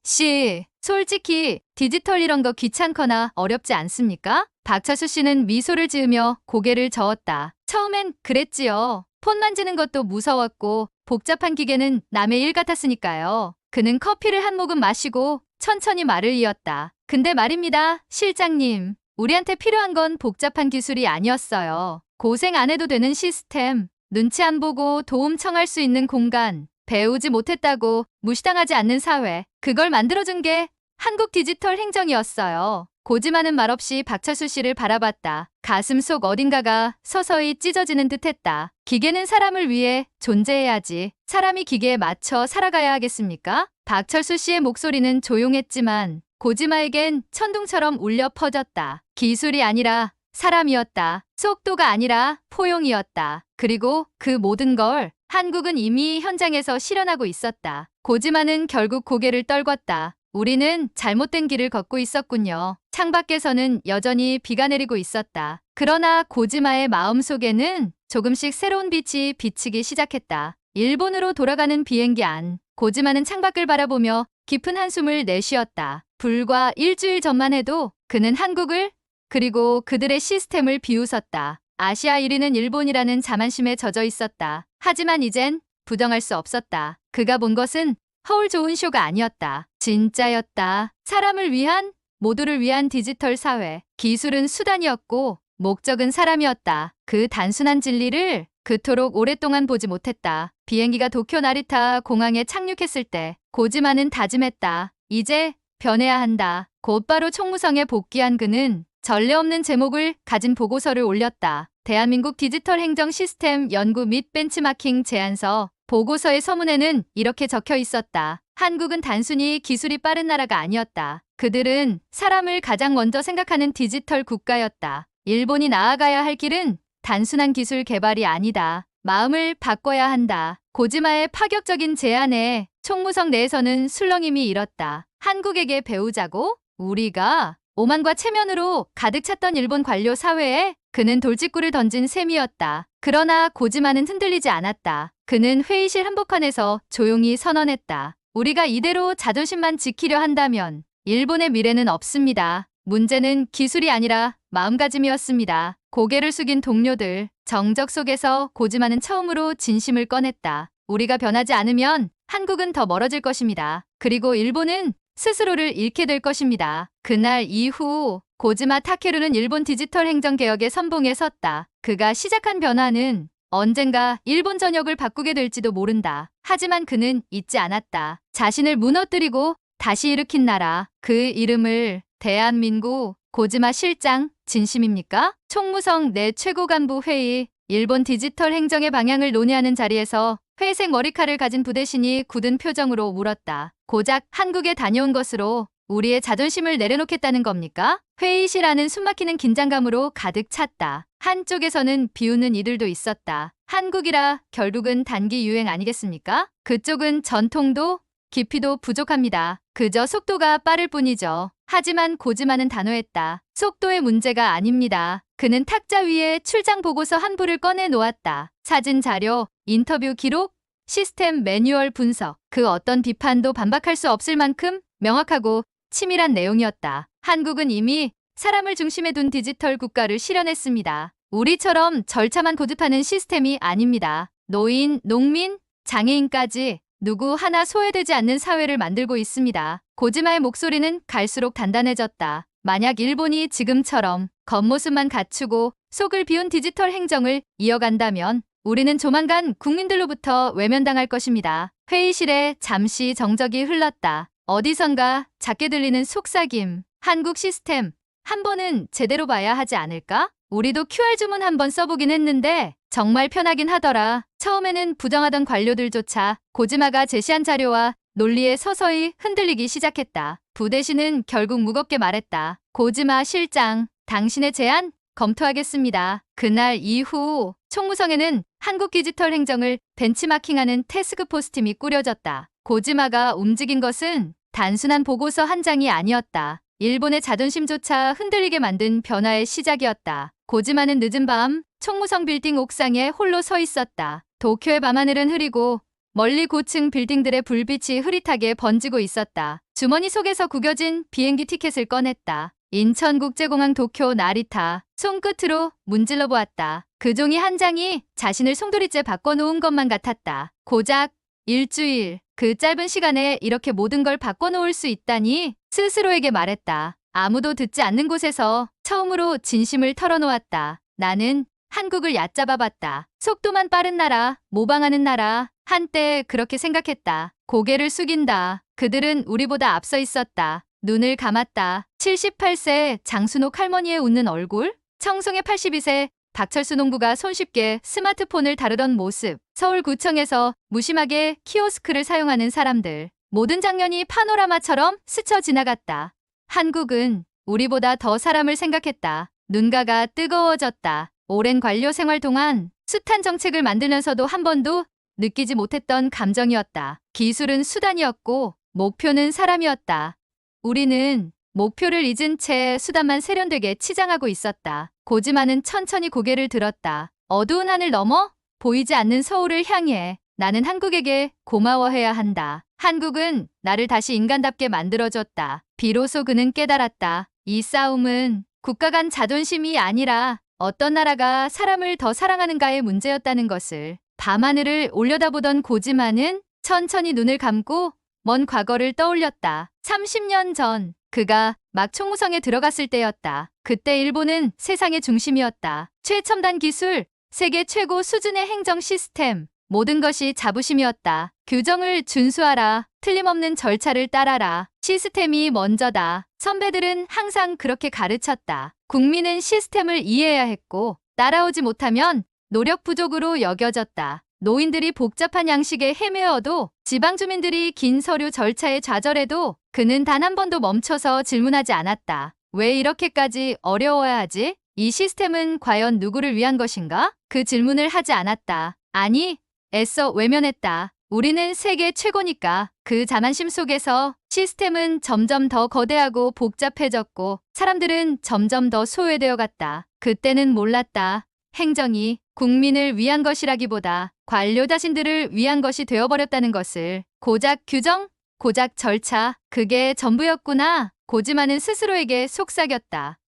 씨, 솔직히 디지털 이런 거 귀찮거나 어렵지 않습니까? 박철수 씨는 미소를 지으며 고개를 저었다. 처음엔 그랬지요. 폰 만지는 것도 무서웠고 복잡한 기계는 남의 일 같았으니까요. 그는 커피를 한 모금 마시고 천천히 말을 이었다. 근데 말입니다, 실장님. 우리한테 필요한 건 복잡한 기술이 아니었어요. 고생 안 해도 되는 시스템, 눈치 안 보고 도움 청할 수 있는 공간, 배우지 못했다고 무시당하지 않는 사회. 그걸 만들어준 게 한국 디지털 행정이었어요. 고지마는 말없이 박철수 씨를 바라봤다. 가슴 속 어딘가가 서서히 찢어지는 듯했다. 기계는 사람을 위해 존재해야지. 사람이 기계에 맞춰 살아가야 하겠습니까? 박철수 씨의 목소리는 조용했지만 고지마에겐 천둥처럼 울려 퍼졌다. 기술이 아니라 사람이었다. 속도가 아니라 포용이었다. 그리고 그 모든 걸 한국은 이미 현장에서 실현하고 있었다. 고지마는 결국 고개를 떨궜다. 우리는 잘못된 길을 걷고 있었군요. 창밖에서는 여전히 비가 내리고 있었다. 그러나 고지마의 마음속에는 조금씩 새로운 빛이 비치기 시작했다. 일본으로 돌아가는 비행기 안. 고지마는 창밖을 바라보며 깊은 한숨을 내쉬었다. 불과 일주일 전만 해도 그는 한국을 그리고 그들의 시스템을 비웃었다. 아시아 1위는 일본이라는 자만심에 젖어 있었다. 하지만 이젠 부정할 수 없었다. 그가 본 것은 허울 좋은 쇼가 아니었다. 진짜였다. 사람을 위한, 모두를 위한 디지털 사회. 기술은 수단이었고 목적은 사람이었다. 그 단순한 진리를 그토록 오랫동안 보지 못했다. 비행기가 도쿄 나리타 공항에 착륙했을 때 고지마는 다짐했다. 이제 변해야 한다. 곧바로 총무성에 복귀한 그는 전례 없는 제목을 가진 보고서를 올렸다. 대한민국 디지털 행정 시스템 연구 및 벤치마킹 제안서. 보고서의 서문에는 이렇게 적혀 있었다. 한국은 단순히 기술이 빠른 나라가 아니었다. 그들은 사람을 가장 먼저 생각하는 디지털 국가였다. 일본이 나아가야 할 길은 단순한 기술 개발이 아니다. 마음을 바꿔야 한다. 고지마의 파격적인 제안에 총무성 내에서는 술렁임이 일었다. 한국에게 배우자고? 우리가? 오만과 체면으로 가득 찼던 일본 관료 사회에 그는 돌직구를 던진 셈이었다. 그러나 고지마는 흔들리지 않았다. 그는 회의실 한복판에서 조용히 선언했다. 우리가 이대로 자존심만 지키려 한다면 일본의 미래는 없습니다. 문제는 기술이 아니라 마음가짐이었습니다. 고개를 숙인 동료들, 정적 속에서 고지마는 처음으로 진심을 꺼냈다. 우리가 변하지 않으면 한국은 더 멀어질 것입니다. 그리고 일본은 스스로를 잃게 될 것입니다. 그날 이후 고지마 타케루는 일본 디지털 행정 개혁의 선봉에 섰다. 그가 시작한 변화는 언젠가 일본 전역을 바꾸게 될지도 모른다. 하지만 그는 잊지 않았다. 자신을 무너뜨리고 다시 일으킨 나라. 그 이름을 대한민국. 고지마 실장, 진심입니까? 총무성 내 최고 간부 회의. 일본 디지털 행정의 방향을 논의하는 자리에서 회색 머리칼을 가진 부대신이 굳은 표정으로 물었다. 고작 한국에 다녀온 것으로 우리의 자존심을 내려놓겠다는 겁니까? 회의실 안은 숨막히는 긴장감으로 가득 찼다. 한쪽에서는 비웃는 이들도 있었다. 한국이라 결국은 단기 유행 아니겠습니까? 그쪽은 전통도 깊이도 부족합니다. 그저 속도가 빠를 뿐이죠. 하지만 고지마는 단호했다. 속도의 문제가 아닙니다. 그는 탁자 위에 출장 보고서 한 부를 꺼내 놓았다. 사진 자료, 인터뷰 기록, 시스템 매뉴얼 분석. 그 어떤 비판도 반박할 수 없을 만큼 명확하고 치밀한 내용이었다. 한국은 이미 사람을 중심에 둔 디지털 국가를 실현했습니다. 우리처럼 절차만 고집하는 시스템이 아닙니다. 노인, 농민, 장애인까지 누구 하나 소외되지 않는 사회를 만들고 있습니다. 고지마의 목소리는 갈수록 단단해졌다. 만약 일본이 지금처럼 겉모습만 갖추고 속을 비운 디지털 행정을 이어간다면 우리는 조만간 국민들로부터 외면당할 것입니다. 회의실에 잠시 정적이 흘렀다. 어디선가 작게 들리는 속삭임. 한국 시스템 한 번은 제대로 봐야 하지 않을까? 우리도 QR 주문 한번 써보긴 했는데 정말 편하긴 하더라. 처음에는 부정하던 관료들조차 고지마가 제시한 자료와 논리에 서서히 흔들리기 시작했다. 부대신은 결국 무겁게 말했다. 고지마 실장, 당신의 제안 검토하겠습니다. 그날 이후 총무성에는 한국 디지털 행정을 벤치마킹하는 태스크포스 팀이 꾸려졌다. 고지마가 움직인 것은 단순한 보고서 한 장이 아니었다. 일본의 자존심조차 흔들리게 만든 변화의 시작이었다. 고지마는 늦은 밤 총무성 빌딩 옥상에 홀로 서 있었다. 도쿄의 밤하늘은 흐리고 멀리 고층 빌딩들의 불빛이 흐릿하게 번지고 있었다. 주머니 속에서 구겨진 비행기 티켓을 꺼냈다. 인천국제공항 도쿄 나리타. 손끝으로 문질러 보았다. 그 종이 한 장이 자신을 송두리째 바꿔놓은 것만 같았다. 고작 일주일. 그 짧은 시간에 이렇게 모든 걸 바꿔놓을 수 있다니 스스로에게 말했다. 아무도 듣지 않는 곳에서 처음으로 진심을 털어놓았다. 나는 한국을 얕잡아봤다. 속도만 빠른 나라, 모방하는 나라. 한때 그렇게 생각했다. 고개를 숙인다. 그들은 우리보다 앞서 있었다. 눈을 감았다. 78세 장순옥 할머니의 웃는 얼굴? 청송의 82세 박철수 농부가 손쉽게 스마트폰을 다루던 모습. 서울구청에서 무심하게 키오스크를 사용하는 사람들. 모든 장면이 파노라마처럼 스쳐 지나갔다. 한국은 우리보다 더 사람을 생각했다. 눈가가 뜨거워졌다. 오랜 관료 생활 동안 숱한 정책을 만들면서도 한 번도 느끼지 못했던 감정이었다. 기술은 수단이었고 목표는 사람이었다. 우리는 목표를 잊은 채 수단만 세련되게 치장하고 있었다. 고지만은 천천히 고개를 들었다. 어두운 하늘 너머 보이지 않는 서울을 향해 나는 한국에게 고마워해야 한다. 한국은 나를 다시 인간답게 만들어줬다. 비로소 그는 깨달았다. 이 싸움은 국가 간 자존심이 아니라 어떤 나라가 사람을 더 사랑하는가의 문제였다는 것을. 밤하늘을 올려다보던 고지만은 천천히 눈을 감고 먼 과거를 떠올렸다. 30년 전 그가 막 총무성에 들어갔을 때였다. 그때 일본은 세상의 중심이었다. 최첨단 기술, 세계 최고 수준의 행정 시스템, 모든 것이 자부심이었다. 규정을 준수하라. 틀림없는 절차를 따라라. 시스템이 먼저다. 선배들은 항상 그렇게 가르쳤다. 국민은 시스템을 이해해야 했고 따라오지 못하면 노력 부족으로 여겨졌다. 노인들이 복잡한 양식에 헤매어도 지방 주민들이 긴 서류 절차에 좌절해도 그는 단 한 번도 멈춰서 질문하지 않았다. 왜 이렇게까지 어려워야 하지? 이 시스템은 과연 누구를 위한 것인가? 그 질문을 하지 않았다. 아니, 애써 외면했다. 우리는 세계 최고니까. 그 자만심 속에서 시스템은 점점 더 거대하고 복잡해졌고 사람들은 점점 더 소외되어 갔다. 그때는 몰랐다. 행정이 국민을 위한 것이라기보다 관료 자신들을 위한 것이 되어버렸다는 것을. 고작 규정, 고작 절차, 그게 전부였구나. 고지만은 스스로에게 속삭였다.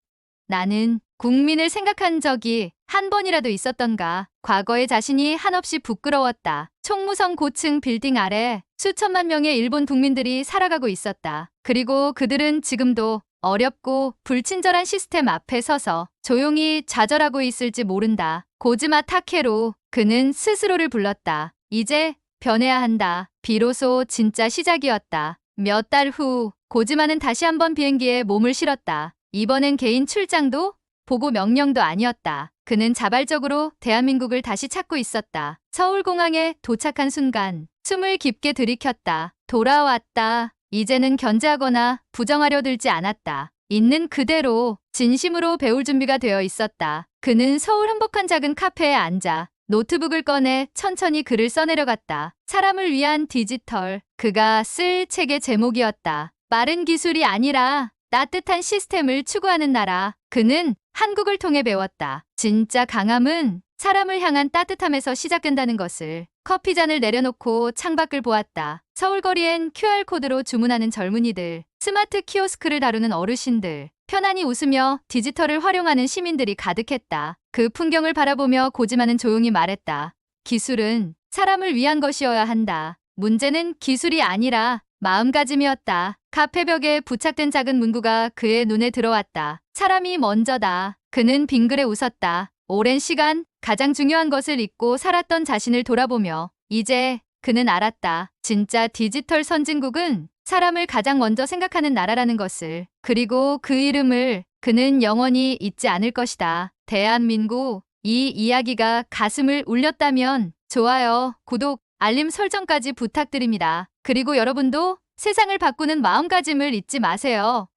나는 국민을 생각한 적이 한 번이라도 있었던가. 과거의 자신이 한없이 부끄러웠다. 총무성 고층 빌딩 아래 수천만 명의 일본 국민들이 살아가고 있었다. 그리고 그들은 지금도 어렵고 불친절한 시스템 앞에 서서 조용히 좌절하고 있을지 모른다. 고지마 타케로. 그는 스스로를 불렀다. 이제 변해야 한다. 비로소 진짜 시작이었다. 몇 달 후 고지마는 다시 한번 비행기에 몸을 실었다. 이번엔 개인 출장도 보고 명령도 아니었다. 그는 자발적으로 대한민국을 다시 찾고 있었다. 서울공항에 도착한 순간 숨을 깊게 들이켰다. 돌아왔다. 이제는 견제하거나 부정하려 들지 않았다. 있는 그대로 진심으로 배울 준비가 되어 있었다. 그는 서울 한복한 작은 카페에 앉아 노트북을 꺼내 천천히 글을 써내려갔다. 사람을 위한 디지털. 그가 쓸 책의 제목이었다. 빠른 기술이 아니라 따뜻한 시스템을 추구하는 나라. 그는 한국을 통해 배웠다. 진짜 강함은 사람을 향한 따뜻함에서 시작된다는 것을. 커피잔을 내려놓고 창밖을 보았다. 서울거리엔 QR코드로 주문하는 젊은이들, 스마트 키오스크를 다루는 어르신들, 편안히 웃으며 디지털을 활용하는 시민들이 가득했다. 그 풍경을 바라보며 고지만은 조용히 말했다. 기술은 사람을 위한 것이어야 한다. 문제는 기술이 아니라 마음가짐이었다. 카페 벽에 부착된 작은 문구가 그의 눈에 들어왔다. 사람이 먼저다. 그는 빙그레 웃었다. 오랜 시간 가장 중요한 것을 잊고 살았던 자신을 돌아보며 이제 그는 알았다. 진짜 디지털 선진국은 사람을 가장 먼저 생각하는 나라라는 것을. 그리고 그 이름을 그는 영원히 잊지 않을 것이다. 대한민국. 이 이야기가 가슴을 울렸다면 좋아요, 구독, 알림 설정까지 부탁드립니다. 그리고 여러분도 세상을 바꾸는 마음가짐을 잊지 마세요.